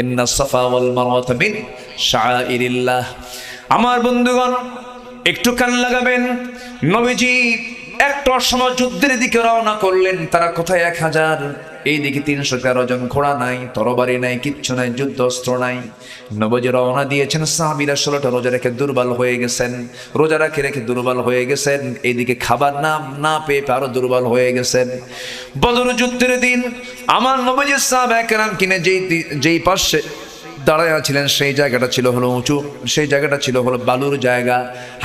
ইন্নাস সাফা ওয়াল মারওয়াতা মিন শাআইরিল্লাহ। আমার বন্ধুগণ, একটু কান লাগাবেন। নবীজি একটা সময় যুদ্ধের দিকে রওনা করলেন। তারা কোথায়? 1000, এইদিকে 313 জন, ঘোড়া নাই, তরবারি নাই, কিচ্ছু নাই, যুদ্ধ অস্ত্র নাই। নবীজি রওনা দিয়েছেন। সাহাবীরা 16টা রোজা রেখে দুর্বল হয়ে গেছেন, রোজা রেখে দুর্বল হয়ে গেছেন। এইদিকে খাবার না পেয়ে আরো দুর্বল হয়ে গেছেন। বদর যুদ্ধের দিন আমার নবীজি সাহাবা কেরাম কিনে যেই পাশে দাঁড়ায় ছিলেন, সেই জায়গাটা ছিল হলো উঁচু, সেই জায়গাটা ছিল হলো বালুর জায়গা,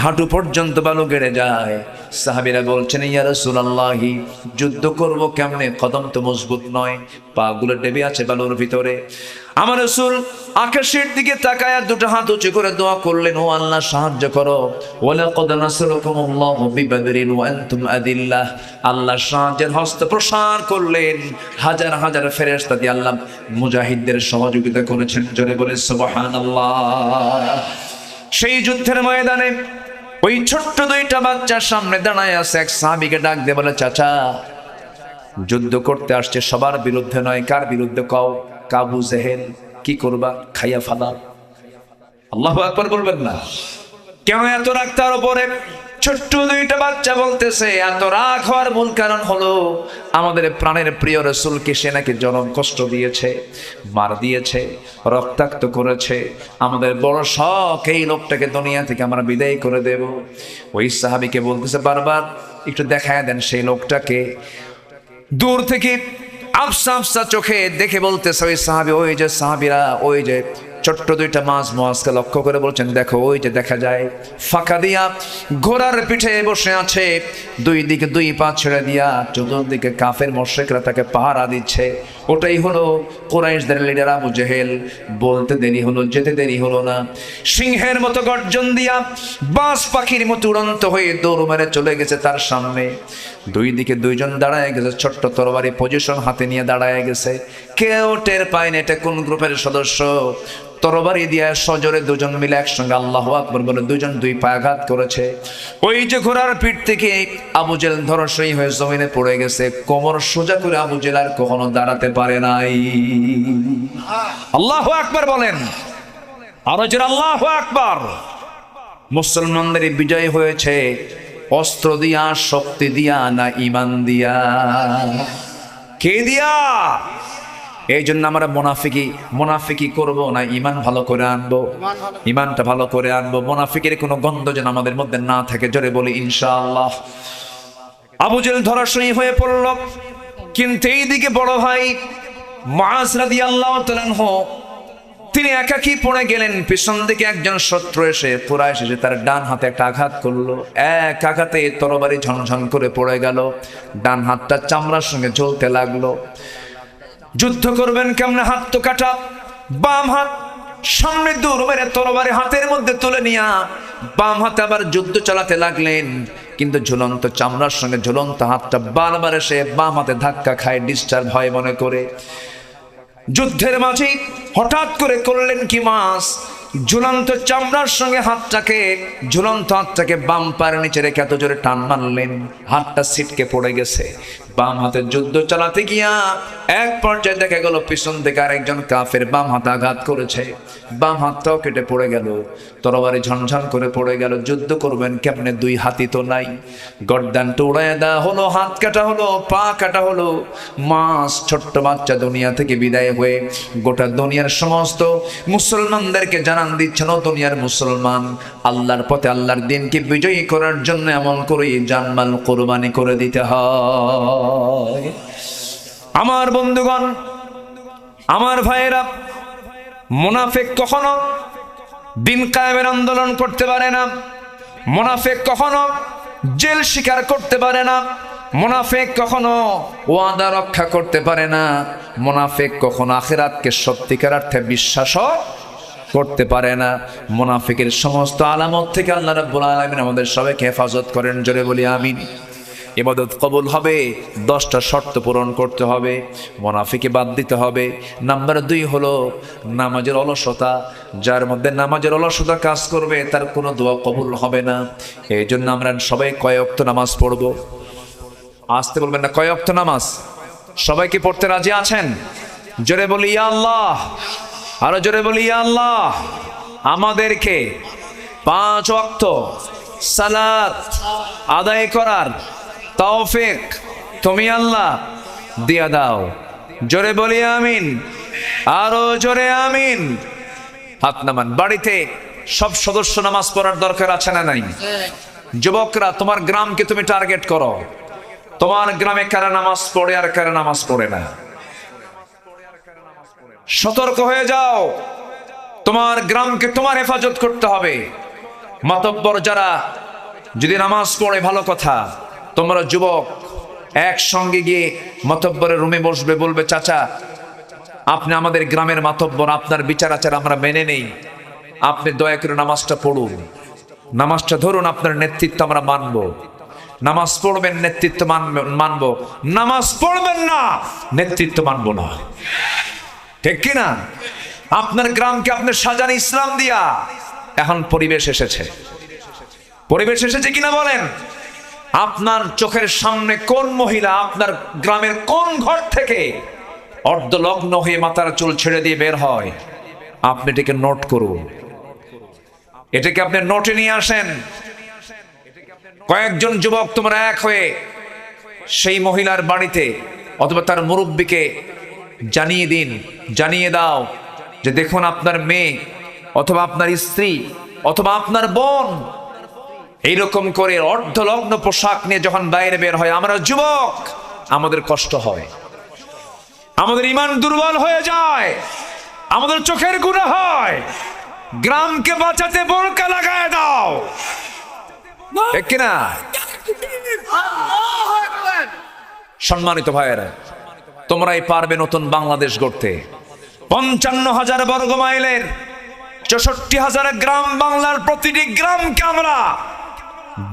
হাঁটু পর্যন্ত বালু গেড়ে যায়। সাহাবীরা বলছেন, ইয়া রাসূলুল্লাহি, যুদ্ধ করব কেমনে? কদম তো মজবুত নয়, পা গুলো ডেবে আছে বালুর ভিতরে। আমার রাসূল আকাশের দিকে তাকায়া 2টা হাত উঁচু করে দোয়া করলেন, ও আল্লাহ সাহায্য করো। ওয়ালাকাদ নাসরাকুমুল্লাহু বিবাদরিন ওয়া আনতুম আদিল্লাহ। আল্লাহ সাহায্যের হস্ত প্রসার করলেন। হাজার হাজার ফেরেশতা দিয়ে আল্লাহ মুজাহিদদের সহযোগিতা করেছেন। জোরে বলে সুবহানাল্লাহ। সেই যুদ্ধের ময়দানে ওই ছোট্ট 2টা বাচ্চার সামনে দাঁড়ায় আছে। এক সাহাবীকে ডাক দিয়ে বলে, চাচা, যুদ্ধ করতে আসছে, সবার বিরুদ্ধে নয়, কার বিরুদ্ধে? কও। আবু জেহেল। কি করবা? খাইয়া ফালাও। আল্লাহু আকবার বলবেন না? কেন এত রাগ তার উপরে? ছোট্ট 2টা বাচ্চা বলতেছে, এত রাগ হওয়ার মূল কারণ হলো আমাদের প্রাণের প্রিয় রাসূলকে সে নাকি জনম কষ্ট দিয়েছে, মার দিয়েছে, রক্তাক্ত করেছে। আমাদের বড় শখ এই লোকটাকে দুনিয়া থেকে আমরা বিদায় করে দেব। ওই সাহাবীকে বলতেছে বারবার, একটু দেখায় দেন সেই লোকটাকে। দূর থেকে আফসা আফসা চোখে দেখে বলতেছে ওই সাহাবী, ওই যে সাহাবীরা, ওই যে ছোট্ট 2টা মুআজকে লক্ষ্য করে বলছেন, দেখো ওই যে দেখা যায় ফাঁকা দিয়া ঘোড়ার পিঠে বসে আছে, 2 দিকে 2 পা ছেড়ে দিয়া চতুর্দিকে কাফের মুশরিকরা তাকে পাহারা দিচ্ছে। ওটাই হলো কুরাইশদের লিডার আবু জেহেল। বলতে দেরি হলো, যেতে দেরি হলো না। সিংহের মতো গর্জন দিয়া বাজ পাখির মতো উড়ন্ত হয়ে দৌড় মেরে চলে গেছে তার সামনে। 2 দিকে 2 জন দাঁড়ায় গেছে, ছোট্ট তরবারি পজিশন হাতে নিয়ে দাঁড়ায় গেছে। কেউ টের পায় না এটা কোন গ্রুপের সদস্য। তরবারি দিয়ে সজোরে দুজন মিলে একসঙ্গে আল্লাহু আকবার বলে দুজন দুই পায়ে আঘাত করেছে। ওই যে ঘোড়ার পিঠ থেকে আবু জেল ধরাশয়ী হয়ে জমিনে পড়ে গেছে। কোমর সোজা করে আবু জেল আর কখনো দাঁড়াতে পারে নাই। আল্লাহু আকবার বলেন, আরো জোরে আল্লাহু আকবার। মুসলমানদের বিজয় হয়েছে অস্ত্র দিয়া, শক্তি দিয়া, না ইমান দিয়া? কে দিয়া? এই জন্য আমরা মুনাফিকি করব না, ইমান ভালো করে আনবো, ইমানটা ভালো করে আনবো। মুনাফিকের কোনো গন্ধ যেন আমাদের মধ্যে না থাকে, জোরে বলি ইনশাআল্লাহ। আবু জেল ধরাশয়ী হয়ে পড়ল, কিন্তু এইদিকে বড় ভাই মুআজ রাদিয়াল্লাহু তাআলা আনহু তিনি একাকী পড়ে গেলেন। পিছন দিকে একজন শত্রু এসে পুরায় এসে তার ডান হাতে একটা আঘাত করলো। এক আঘাতে তরবারি ঝনঝন করে পড়ে গেল, ডান হাতটা চামড়ার সঙ্গে জ্বলতে লাগলো। যুদ্ধ করবেন কেমনে? হাত তো কাটা। বাম হাত সামনে দৌড় মেরে তরবারি হাতের মধ্যে তুলে নিয়া বাম হাতে আবার যুদ্ধ চালাতে লাগলেন। কিন্তু ঝুলন্ত চামড়ার সঙ্গে ঝুলন্ত হাতটা বারবার এসে বাম হাতে ধাক্কা খায়, ডিস্টার্ব হয় মনে করে। যুদ্ধের মাঝে হঠাৎ করে করলেন কি মাস, ঝুলন্ত চামড়ার সঙ্গে ঝুলন্ত হাতটাকে বাম পায়ের নিচে রেখে এত জোরে টান মারলেন, হাতটা ছিটকে পড়ে গেছে। বাম হাতে যুদ্ধ চালাতে গিয়া এক পর্যায়ে দেখা গেল পিছন থেকে আরেকজন কাফের বাম হাতে আঘাত করেছে, বাম হাতটাও কেটে পড়ে গেল, তরবারি ঝনঝন করে পড়ে গেল। যুদ্ধ করবেন কেমনে? দুই হাতই তো নাই। গর্দানটা উড়াইয়া দেওয়া হলো, হাত কাটা হলো, পা কাটা হলো। মাস ছোট্ট বাচ্চা দুনিয়া থেকে বিদায় হয়ে গোটা দুনিয়ার সমস্ত মুসলমানদেরকে জানান দিচ্ছেন, ও দুনিয়ার মুসলমান, আল্লাহর পথে আল্লাহর দিনকে বিজয়ী করার জন্য এমন করেই জানমাল কোরবানি করে দিতে হয়। আমার বন্ধুগণ, আমার ভাইয়েরা, মুনাফিক কখনো দিন কায়েমের আন্দোলন করতে পারে না। মুনাফিক কখনো জেল স্বীকার করতে পারে না। মুনাফিক কখনো ওয়াদা রক্ষা করতে পারে না। মুনাফিক কখনো আখিরাতকে সত্যিকার অর্থে বিশ্বাসও করতে পারে না। মুনাফিকের সমস্ত আলামত থেকে আল্লাহ রাব্বুল আলামিন আমাদের সবাইকে হেফাজত করেন, জোরে বলি আমিন। ইবাদত কবুল হবে, 10টা শর্ত পূরণ করতে হবে, মুনাফিকে বাদ দিতে হবে। নাম্বার 2 হলো নামাজের অলসতা। যার মধ্যে নামাজের অলসতা কাজ করবে তার কোনো দোয়া কবুল হবে না। এই জন্য আমরা সবাই কয় ওয়াক্ত নামাজ পড়বো? আসতে বলবেন না, কয় ওয়াক্ত নামাজ? সবাই কি পড়তে রাজি আছেন? জোরে বলি ইয়া আল্লাহ, আরো জোরে বলি ইয়া আল্লাহ। আমাদেরকে 5 ওয়াক্ত সালাত আদায় করার তৌফিক তুমি আল্লাহ দিয়া দাও, জোরে বলি আমিন, আরো জোরে আমিন। হাত নামান। বাড়িতে সব সদস্য নামাজ পড়ার দরকার আছে না নাই? যুবকরা, তোমার গ্রামকে তুমি টার্গেট করো, তোমার গ্রামে কারা নামাজ পড়ে আর কারা নামাজ পড়ে না, সতর্ক হয়ে যাও। তোমার গ্রামকে তোমার হেফাজত করতে হবে। মাতব্বর যারা যদি নামাজ পড়ে ভালো কথা, তোমরা যুবক একসঙ্গে গিয়ে মাতব্বরের রুমে বসবে, বলবে চাচা আপনি আমাদের গ্রামের মাতব্বর, আপনার বিচার আচার আমরা মেনে নেই, আপনি দয়া করে নামাজটা পড়ুন, নামাজটা ধরুন, আপনার নেতৃত্ব আমরা মানব। নামাজ পড়বেন, নেতৃত্ব মানব, নামাজ পড়বেন না, নেতৃত্ব মানব না, ঠিক কিনা? আপনার গ্রামকে আপনি সাজান ইসলাম দিয়া। এখন পরিবেশ এসেছে, পরিবেশ এসেছে কিনা বলেন? আপনার চোখের সামনে কোন মহিলা আপনার গ্রামের কোন ঘর থেকে অর্ধলগ্ন হয়ে মাথার চুল ছেড়ে দিয়ে বের হয়, আপনি এটাকে নোট করুন, এটাকে আপনি নোটে নিয়ে আসেন। কয়েকজন যুবক তোমরা এক হয়ে সেই মহিলার বাড়িতে অথবা তার মুরব্বীকে জানিয়ে দিন, জানিয়ে দাও যে দেখুন আপনার মেয়ে অথবা আপনার স্ত্রী অথবা আপনার বোন এইরকম করে অর্ধলগ্ন পোশাক নিয়ে যখন বাইরে বের হয়, আমরা যুবক, আমাদের কষ্ট হয়, আমাদের ঈমান দুর্বল হয়ে যায়, আমাদের চোখের গুনাহ হয়। গ্রামকে বাঁচাতে বোরকা লাগায় দাও, ঠিক কিনা? সম্মানিত ভাইয়েরা, তোমরাই পারবে নতুন বাংলাদেশ গড়তে। 55,000 বর্গ মাইলের 64,000 গ্রাম বাংলার প্রতিটি গ্রামকে আমরা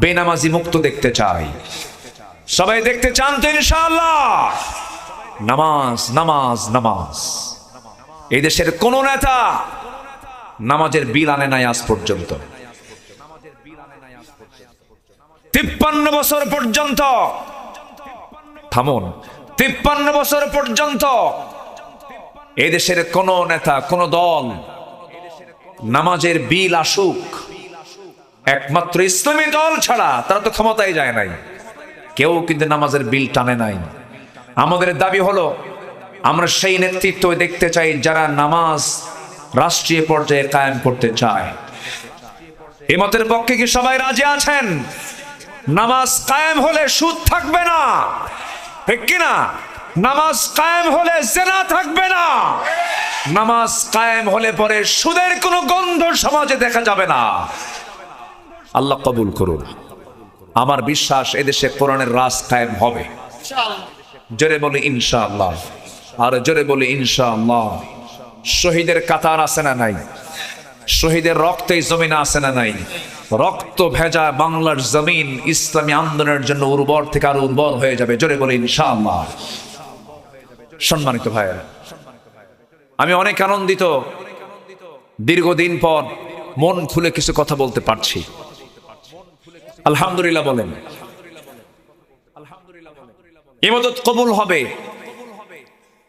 বেনামাজি মুক্ত দেখতে চাই। সবাই দেখতে চান তো ইনশাআল্লাহ? নামাজ নামাজ নামাজ। এই দেশের কোন নেতা নামাজের বিল আনে নাই আজ পর্যন্ত। 53 বছর পর্যন্ত, থামুন, 53 বছর পর্যন্ত এই দেশের কোন নেতা, কোন দল নামাজের বিল আসুক, একমাত্র ইসলামী দল ছাড়া, তারা তো ক্ষমতায় যায় নাই, কেউ কিন্তু নামাজের বিল টানে নাই। আমাদের দাবি হলো আমরা সেই নেতৃত্ব দেখতে চাই যারা নামাজ রাষ্ট্রীয় পর্যায়ে কায়েম করতে চায়। এই মতের পক্ষে কি সবাই রাজি আছেন? নামাজ কায়েম হলে সুদ থাকবে না, ঠিক কিনা? নামাজ কায়েম হলে জেনা থাকবে না, নামাজ কায়েম হলে পরে সুদের কোনো গন্ধ সমাজে দেখা যাবে না। আল্লাহ কবুল করুন। আমার বিশ্বাস এদেশে কোরআনের রাজ কায়েম হবে। জোরে বলি ইনশাআল্লাহ, আর জোরে বলি ইনশাআল্লাহ। শহীদের কাতার আছে না নাই? শহীদের রক্তে জমিন আছে না নাই? রক্ত ভেজা বাংলার জমিন ইসলামী আন্দোলনের জন্য উর্বর থেকে আরো উর্বর হয়ে যাবে। জোরে বলি ইনশাআল্লাহ। সম্মানিত ভাইয়েরা, আমি অনেক আনন্দিত, দীর্ঘদিন পর মন খুলে কিছু কথা বলতে পারছি। আলহামদুলিল্লাহ বলেন। ইবাদত কবুল হবে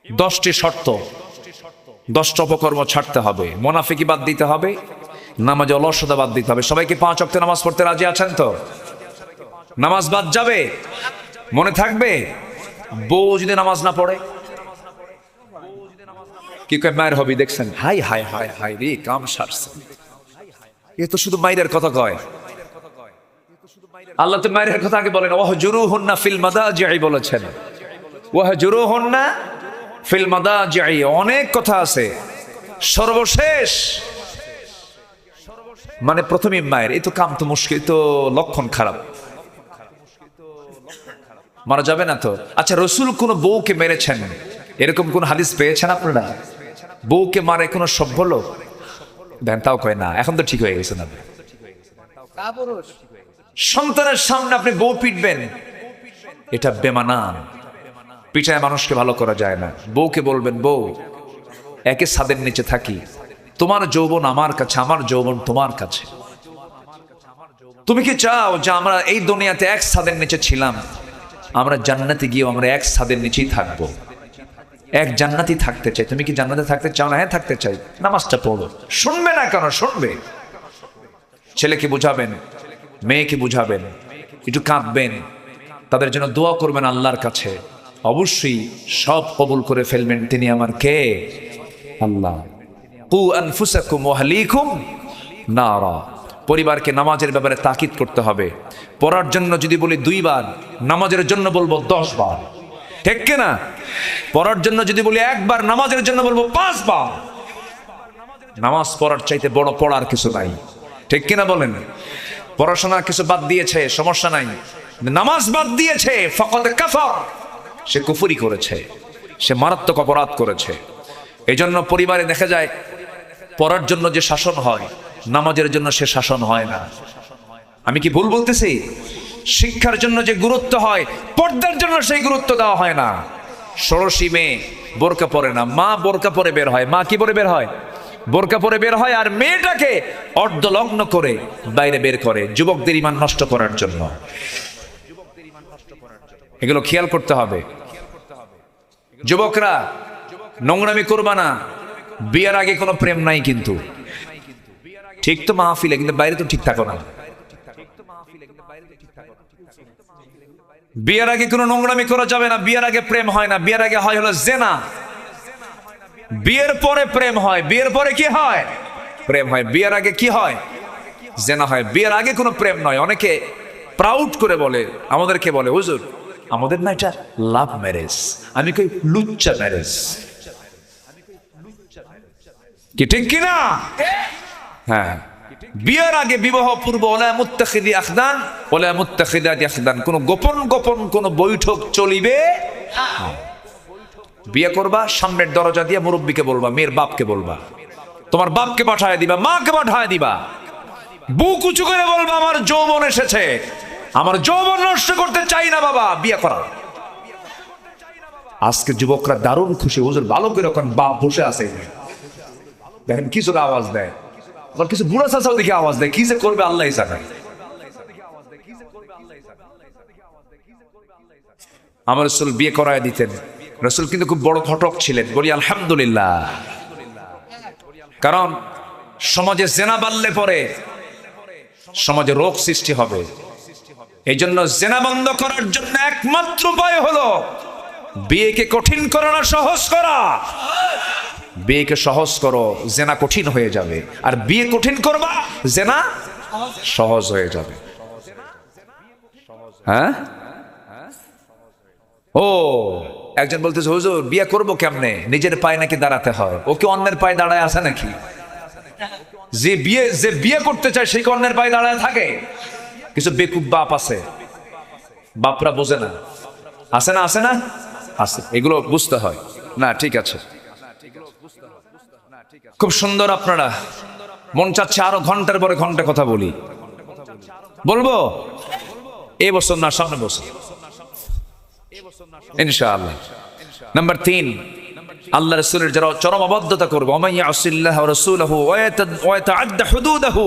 10টি শর্ত, 10টা অপকর্ম ছাড়তে হবে, মুনাফিকি বাদ দিতে হবে, নামাজে অলসতা বাদ দিতে হবে। সবাইকে 5 ওয়াক্ত নামাজ পড়তে রাজি আছেন তো? নামাজ বাদ যাবে, মনে থাকবে। বউ যদি নামাজ না পড়ে কি কয়? মায়ের হবি দেখছেন? হাই হাই হাই হাই রে, কাম সারছে। এ তো শুধু মায়ের কথা কয়। আল্লাহ তো মায়ের কথা আগে বলেন, ওয়াহজুরুহুন্না ফিল মাদাজি'i বলেছেন, ওয়াহজুরুহুন্না ফিল মাদাজি'i। অনেক কথা আছে, সর্বশেষ মানে প্রথমে মায়ের। এই তো কাম তো মুশকিল, তো লক্ষণ খারাপ, মারা যাবে না তো? আচ্ছা, রাসূল কোন বউকে মেরেছেন এরকম কোন হাদিস পেয়েছেন আপনারা? বউকে মারে কোন সভ্য লোক? দেন, তাও কয় না। এখন তো ঠিক হয়ে গেছে না। সন্তানের সামনে আপনি বউ পিটবেন, এটা বেমানান। পিটায় মানুষকে ভালো করা যায় না। বউকে বলবেন, বউ একে ছাদের নিচে থাকি, তোমার যৌবন আমার কাছে, আমার যৌবন তোমার কাছে। তুমি কি চাও যে আমরা এই দুনিয়াতে এক ছাদের নিচে ছিলাম, আমরা জান্নাতে গিয়ে আমরা এক ছাদের নিচেই থাকবো? এক জান্নাতি থাকতে চাই। তুমি কি জান্নাতে থাকতে চাও না? হ্যাঁ, থাকতে চাই। নামাজটা পড়ো। শুনবে না কেন? শুনবে। ছেলেকে বুঝাবেন, মেয়েকে বুঝাবেন, একটু কাঁদবেন, তাদের জন্য দোয়া করবেন আল্লাহর কাছে। অবশ্যই সব কবুল করে ফেলবেন। তিনি আমার কে? আল্লাহ। কু আনফুসাকুম ওয়া আহলিকুম নারা। পরিবারকে নামাজের ব্যাপারে তাকিদ করতে হবে। পড়ার জন্য যদি বলি 2 বার, নামাজের জন্য বলবো 10 বার, ঠিক কিনা? পড়ার জন্য যদি বলি 1 বার, নামাজের জন্য বলবো 5 বার। নামাজ পড়ার চাইতে বড় পড়ার কিছু নাই, ঠিক কিনা বলেন? পড়াশোনার কিছু বাদ দিয়েছে, সমস্যা নাই। নামাজ বাদ দিয়েছে, ফাকাদ কাফার, সে কুফরি করেছে, সে মারাত্মক অপরাধ করেছে। এই জন্য পরিবারে দেখা যায় পড়ার জন্য যে শাসন হয়, নামাজের জন্য সে শাসন হয় না। আমি কি ভুল বলতেছি? শিক্ষার জন্য যে গুরুত্ব হয়, পর্দার জন্য সেই গুরুত্ব দেওয়া হয় না। ষোড়শী মেয়ে বোরকা পরে না, মা বোরকা পরে বের হয়। মা কি পরে বের হয়? বোরকা পরে বের হয়, আর মেয়েটাকে অর্ধলগ্ন করে বাইরে বের করে, যুবকদের ঈমান নষ্ট করার জন্য। এগুলো খেয়াল করতে হবে। যুবকরা নোংরামি করবা না। বিয়ের আগে কোনো প্রেম নাই কিন্তু, ঠিক তো মাহফিলে, কিন্তু বাইরে তো ঠিক থাকো না। বিয়ের আগে কোনো নোংরামি করা যাবে না। বিয়ের আগে প্রেম হয় না, বিয়ের আগে হয় হলো জেনা। বিয়ের পরে প্রেম হয়, বিয়ের পরে কি হয়? প্রেম হয়। বিয়ের আগে কি হয়? জেনা হয়। বিয়ের আগে কোনো প্রেম নয়। অনেকে প্রাউড করে বলে, আমাদেরকে বলে, হুজুর আমাদের না এটা লাভ ম্যারেজ। আমি কই লুচ্চা ম্যারেজ। কি ঠিক কিনা? হ্যাঁ, বিয়ের আগে বিবাহ পূর্ব ওলা মুত্তাখিদি আখদান ওলা মুত্তাখিদাতি আখদান, কোন গোপন গোপন কোন বৈঠক চলিবে। বিয়ে করবা, সামনের দরজা দিয়ে মুরব্বীকে বলবা, মেয়ের বাপকে বলবা, তোমার বাপকে পাঠায় দিবা, মাকে পাঠায় দিবা, বুক উঁচু করে বলবা, আমার যৌবন এসেছে, আমার যৌবন নষ্ট করতে চাই না বাবা, বিয়ে করা। আজকে যুবকরা দারুণ খুশি, হুজুর ভালো করে এখন বাপ বসে আছে, দেখেন কিছু আওয়াজ দেয়, আবার কিছু বুড়া চাচাও দেখে আওয়াজ দেয়, কি যে করবে আল্লাহ জানে। আমার রাসূল বিয়ে করায় দিতেন, রাসূল কিন্তু খুব বড় ঘটক ছিলেন, বলি আলহামদুলিল্লাহ। কারণ সমাজে জেনা বাড়লে পরে সমাজে রোগ সৃষ্টি হবে। এই জন্য জেনা বন্ধ করার জন্য একমাত্র উপায় হলো বিয়েকে কঠিন করা না সহজ করা। বিয়েকে সহজ করো, জেনা কঠিন হয়ে যাবে, আর বিয়ে কঠিন করবা, জেনা সহজ হয়ে যাবে। হ্যাঁ, ও একজন বলতেছে হুজুর বিয়ে করবো কেমনে, নিজের পায়ে নাকি দাঁড়াতে হয়। ও কি অন্যের পায়ে দাঁড়ায় আছে নাকি? যে বিয়ে করতে চায় সেই অন্যের পায়ে দাঁড়ায় থাকে? কিছু বেকুব বাপ আছে, বাপরা বোঝে না, আছে না আছে না আছে, এগুলো বুঝতে হয় না। ঠিক আছে, খুব সুন্দর। আপনারা মন চাচ্ছে আরো ঘন্টার পরে ঘন্টা কথা বলি, বলবো এই বছর না সামনে বছর ইনশাআল্লাহ। নাম্বার 3, আল্লাহ রাসূলের যারা চরম অবাধ্যতা করবে, ওয়া মাইয়া আসিল্লাহ ওয়া রাসূলহু ওয়া ইয়াতাআদ্দা হুদুদাহু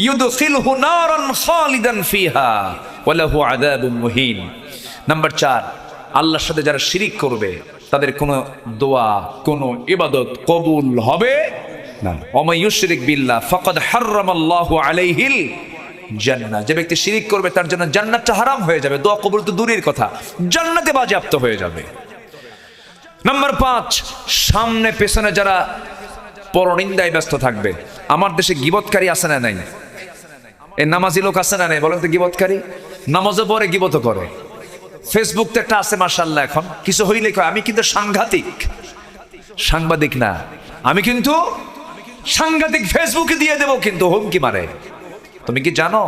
ইউদখিলহু নারান খালিদান ফিহা ওয়া লাহু আযাবুন মুহিন। নাম্বার 4, আল্লাহর সাথে যারা শিরিক করবে তাদের কোনো দোয়া, কোনো ইবাদত কবুল হবে না। ওয়া মান ইউশরিক বিল্লাহ ফাকাদ হারামাল্লাহু আলাইহিল জান্নাহ। যে ব্যক্তি শিরিক করবে তার জন্য জান্নাতটা হারাম হয়ে যাবে, দোয়া কবুল তো দূরের কথা, জান্নাতে বাজেয়াপ্ত হয়ে যাবে। নাম্বার 5, সামনে পেছনে যারা পরনিন্দায় ব্যস্ত থাকবে। আমার দেশে গীবতকারী আছে না নাই? এই নামাজি লোক আছে না নাই বলেন তো? গীবতকারী নামাজও পড়ে গীবতও করে। ফেসবুক তো একটা আছে মাশাআল্লাহ, এখন কিছু হইলে কয় আমি কিন্তু সাংঘাতিক। সাংবাদিক না, আমি কিন্তু সাংঘাতিক, ফেসবুকে দিয়ে দেবো, কিন্তু হুমকি মারে। তুমি কি জানো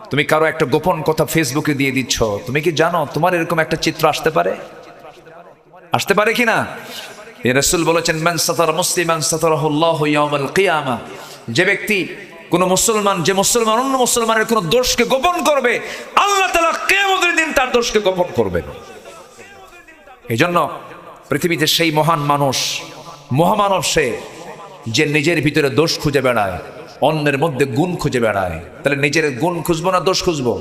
তুমি কারো একটা গোপন কথা ফেসবুকে দিয়ে দিচ্ছ? তুমি কি জানো তোমার এরকম একটা চিত্র আসতে পারে? আসতে পারে কিনা? রাসূল বলেছেন মান সাতারা মুসলিমান সাতারাহুল্লাহু ইয়াউমাল কিয়ামাহ। যে ব্যক্তি কোন মুসলমান, যে মুসলমান অন্য মুসলমানের কোন দোষকে গোপন করবে, আল্লাহ তাআলা কিয়ামতের দিন তার দোষকে গোপন করবেন। এই জন্য পৃথিবীতে সেই মহান মানুষ, মহামানব সে, যে নিজের ভিতরে দোষ খুঁজে বেড়ায়, অন্যের মধ্যে গুণ খুঁজে বেড়ায়। তাহলে নিজের গুণ খুঁজবো না দোষ খুঁজবো?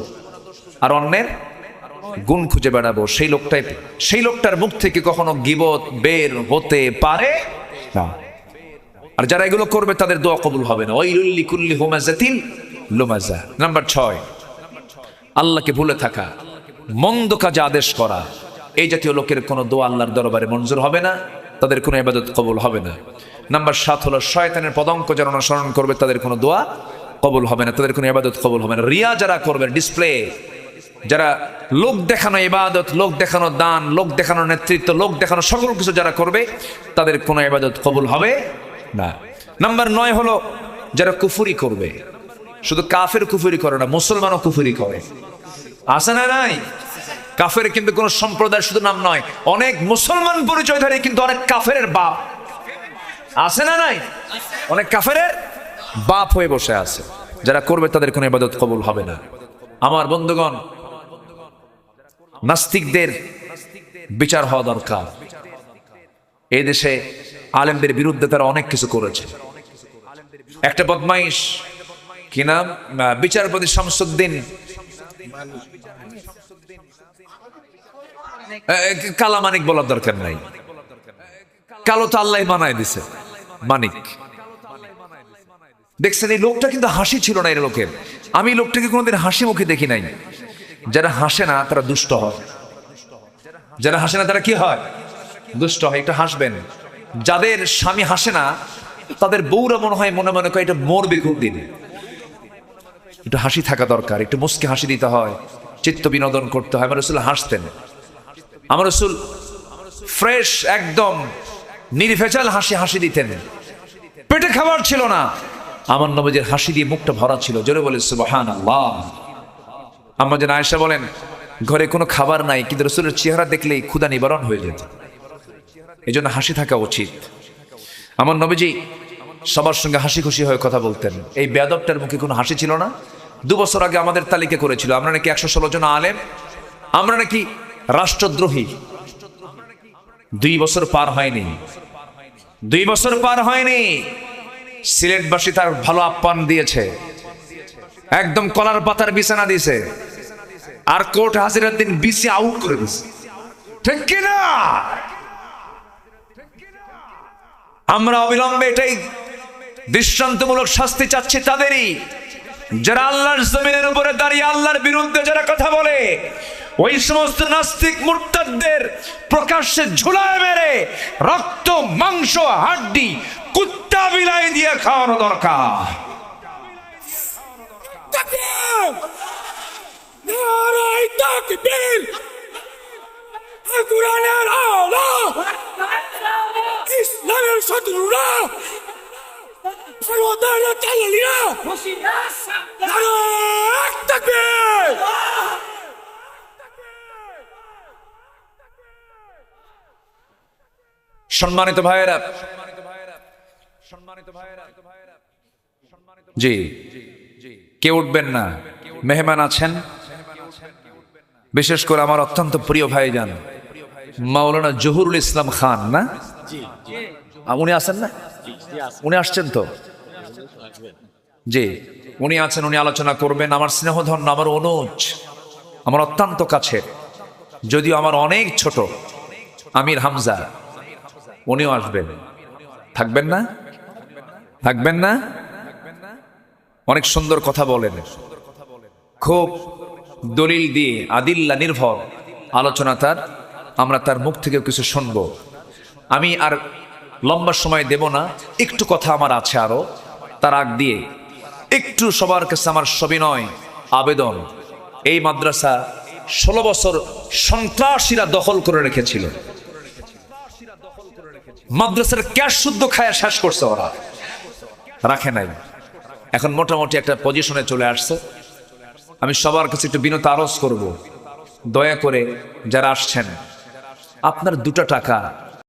আর অন্যের গুণ খুঁজে বেড়াবো। সেই লোকটার মুখ থেকে কখনো গীবত বের হতে পারে না। আর যারা এগুলো করবে তাদের দোয়া কবুল হবে না। ওয়াইলুল লিকুল্লি হুমাযাতিন লুমাযা। নাম্বার 6, আল্লাহকে ভুলে থাকা, মন্দ কাজে আদেশ করা। এই জাতীয় লোকের কোনো দোয়া আল্লাহর দরবারে মঞ্জুর হবে না, তাদের কোনো ইবাদত কবুল হবে না। নাম্বার 7 হলো শয়তানের পদঙ্ক যারা অনুসরণ করবে তাদের কোনো দোয়া কবুল হবে না, তাদের কোনো ইবাদত কবুল হবে না। রিয়া যারা করবে, ডিসপ্লে, যারা লোক দেখানো ইবাদত, লোক দেখানো দান, লোক দেখানো নেতৃত্ব, লোক দেখানো সকল কিছু যারা করবে তাদের কোনো ইবাদত কবুল হবে না। নাম্বার 9 হলো যারা কুফরি করবে। শুধু কাফের কুফরি করে না, মুসলমানও কুফরি করে। আছে না নাই? কাফের কিন্তু কোনো সম্প্রদায় শুধু নাম নয়, অনেক মুসলমান পরিচয়ধারী কিন্তু অনেক কাফের বাপ আছে না নাই? অনেক কাফের বাপ হয়ে বসে আছে। যারা করবে তাদের কোনো ইবাদত কবুল হবে না। আমার বন্ধুগণ, নাস্তিকদের বিচার হওয়া দরকার। এই দেশে আলেমদের বিরুদ্ধে তারা অনেক কিছু করেছে। একটা বদমাইশ, কি নাম, বিচারপতি শামসুদ্দিন, কালা মানিক বলার দরকার নাই, কালো তো আল্লাহ বানায় দিছে মানিক। দেখছেন এই লোকটা কিন্তু হাসি ছিল না এর লোকের। আমি লোকটাকে কোনোদিন হাসি মুখে দেখি নাই। যারা হাসে না তারা দুষ্ট হয়, যারা হাসে না তারা কি হয়? দুষ্ট হয়। একটু হাসবেন। যাদের স্বামী হাসে না তাদের বউরা মনে হয় মনে মনে করে এটা মরবে কোন দিন। একটু হাসি থাকা দরকার, একটু মুস্কি হাসি দিতে হয়, চিত্ত বিনোদন করতে হয়। আমার রাসূল হাসতেন। আমার রাসূল ফ্রেশ, একদম নির্ভেজাল হাসি দিতেন। পেটে খাবার ছিল না, আমার নবীর হাসি দিয়ে মুখটা ভরা ছিল। জোরে বলে সুবহানাল্লাহ। আম্মা জান আয়েশা বলেন ঘরে কোনো খাবার নাই, কিন্তু রাসূলের চেহারা দেখলেই ক্ষুধা নিবারণ হয়ে যেত। এই জন্য হাসি থাকা উচিত। আমার নবীজি সবার সঙ্গে হাসি খুশি হয়ে কথা বলতেন। এই বেয়াদবটার মুখে কোনো হাসি ছিল না। 2 বছর আগে আমাদের তালিকা করেছিল, আমরা নাকি 116 জন আলেম, আমরা নাকি রাষ্ট্রদ্রোহী। 2 বছর পার হয়নি, 2 বছর পার হয়নি, সিলেটবাসী তার ভালো আপ্যায়ন দিয়েছে, একদম কলার পাতার বিছানা দিয়েছে, আর কোর্ট হাজিরার দিন বিসি আউট করে দিয়েছে। ঠিক কিনা? আমরা অবিলম্বে এটাই দৃষ্টান্তমূলক শাস্তি চাচ্ছি তাদেরই, যারা আল্লাহর জমিনের উপরে দাঁড়িয়ে আল্লাহর বিরুদ্ধে যারা কথা বলে, ওই সমস্ত নাস্তিক মুরতাদদের প্রকাশ্যে ঝুলায় মেরে রক্ত মাংস হাড্ডি কুত্তা বিলাই দিয়ে খাওয়ানো দরকার।
কোরআনের আলো, ইসলামের শত্রুরা, সর্বদানা চালালিরা, নারায়ে তাকবীর।
সম্মানিত ভাইয়েরা, জি কেউ উঠবেন না, মেহমান আছেন, বিশেষ করে আমার অত্যন্ত প্রিয় ভাইজান মাওলানা জহুরুল ইসলাম খান, না উনি আছেন না? উনি আসছেন তো? জি উনি আছেন, উনি আলোচনা করবেন। আমার স্নেহধন্য, আমার অনুজ, আমার অত্যন্ত কাছের, যদিও আমার অনেক ছোট আমির হামজা, উনিও আসবেন। থাকবেন না? থাকবেন না? অনেক সুন্দর কথা বলেন, খুব দলিল দিয়ে আদিল্লা নির্ভর আলোচনা তার, আমরা তার মুখ থেকে কিছু শুনবো। আমি আর লম্বা সময় দেব না, একটু কথা আমার আছে আরো, তার আগ দিয়ে একটু সবার কাছে আমার সবিনয় আবেদন, এই মাদ্রাসা 16 বছর সন্ত্রাসীরা দখল করে রেখেছিল, মাদ্রাসার ক্যাশ শুদ্ধ খায়া শেষ করছে, ওরা রাখে নাই, এখন মোটামুটি একটা পজিশনে চলে আসছে। আমি সবার কাছে একটু বিনত আরজ করব, দয়া করে যারা আসছেন আপনার 2টা টাকা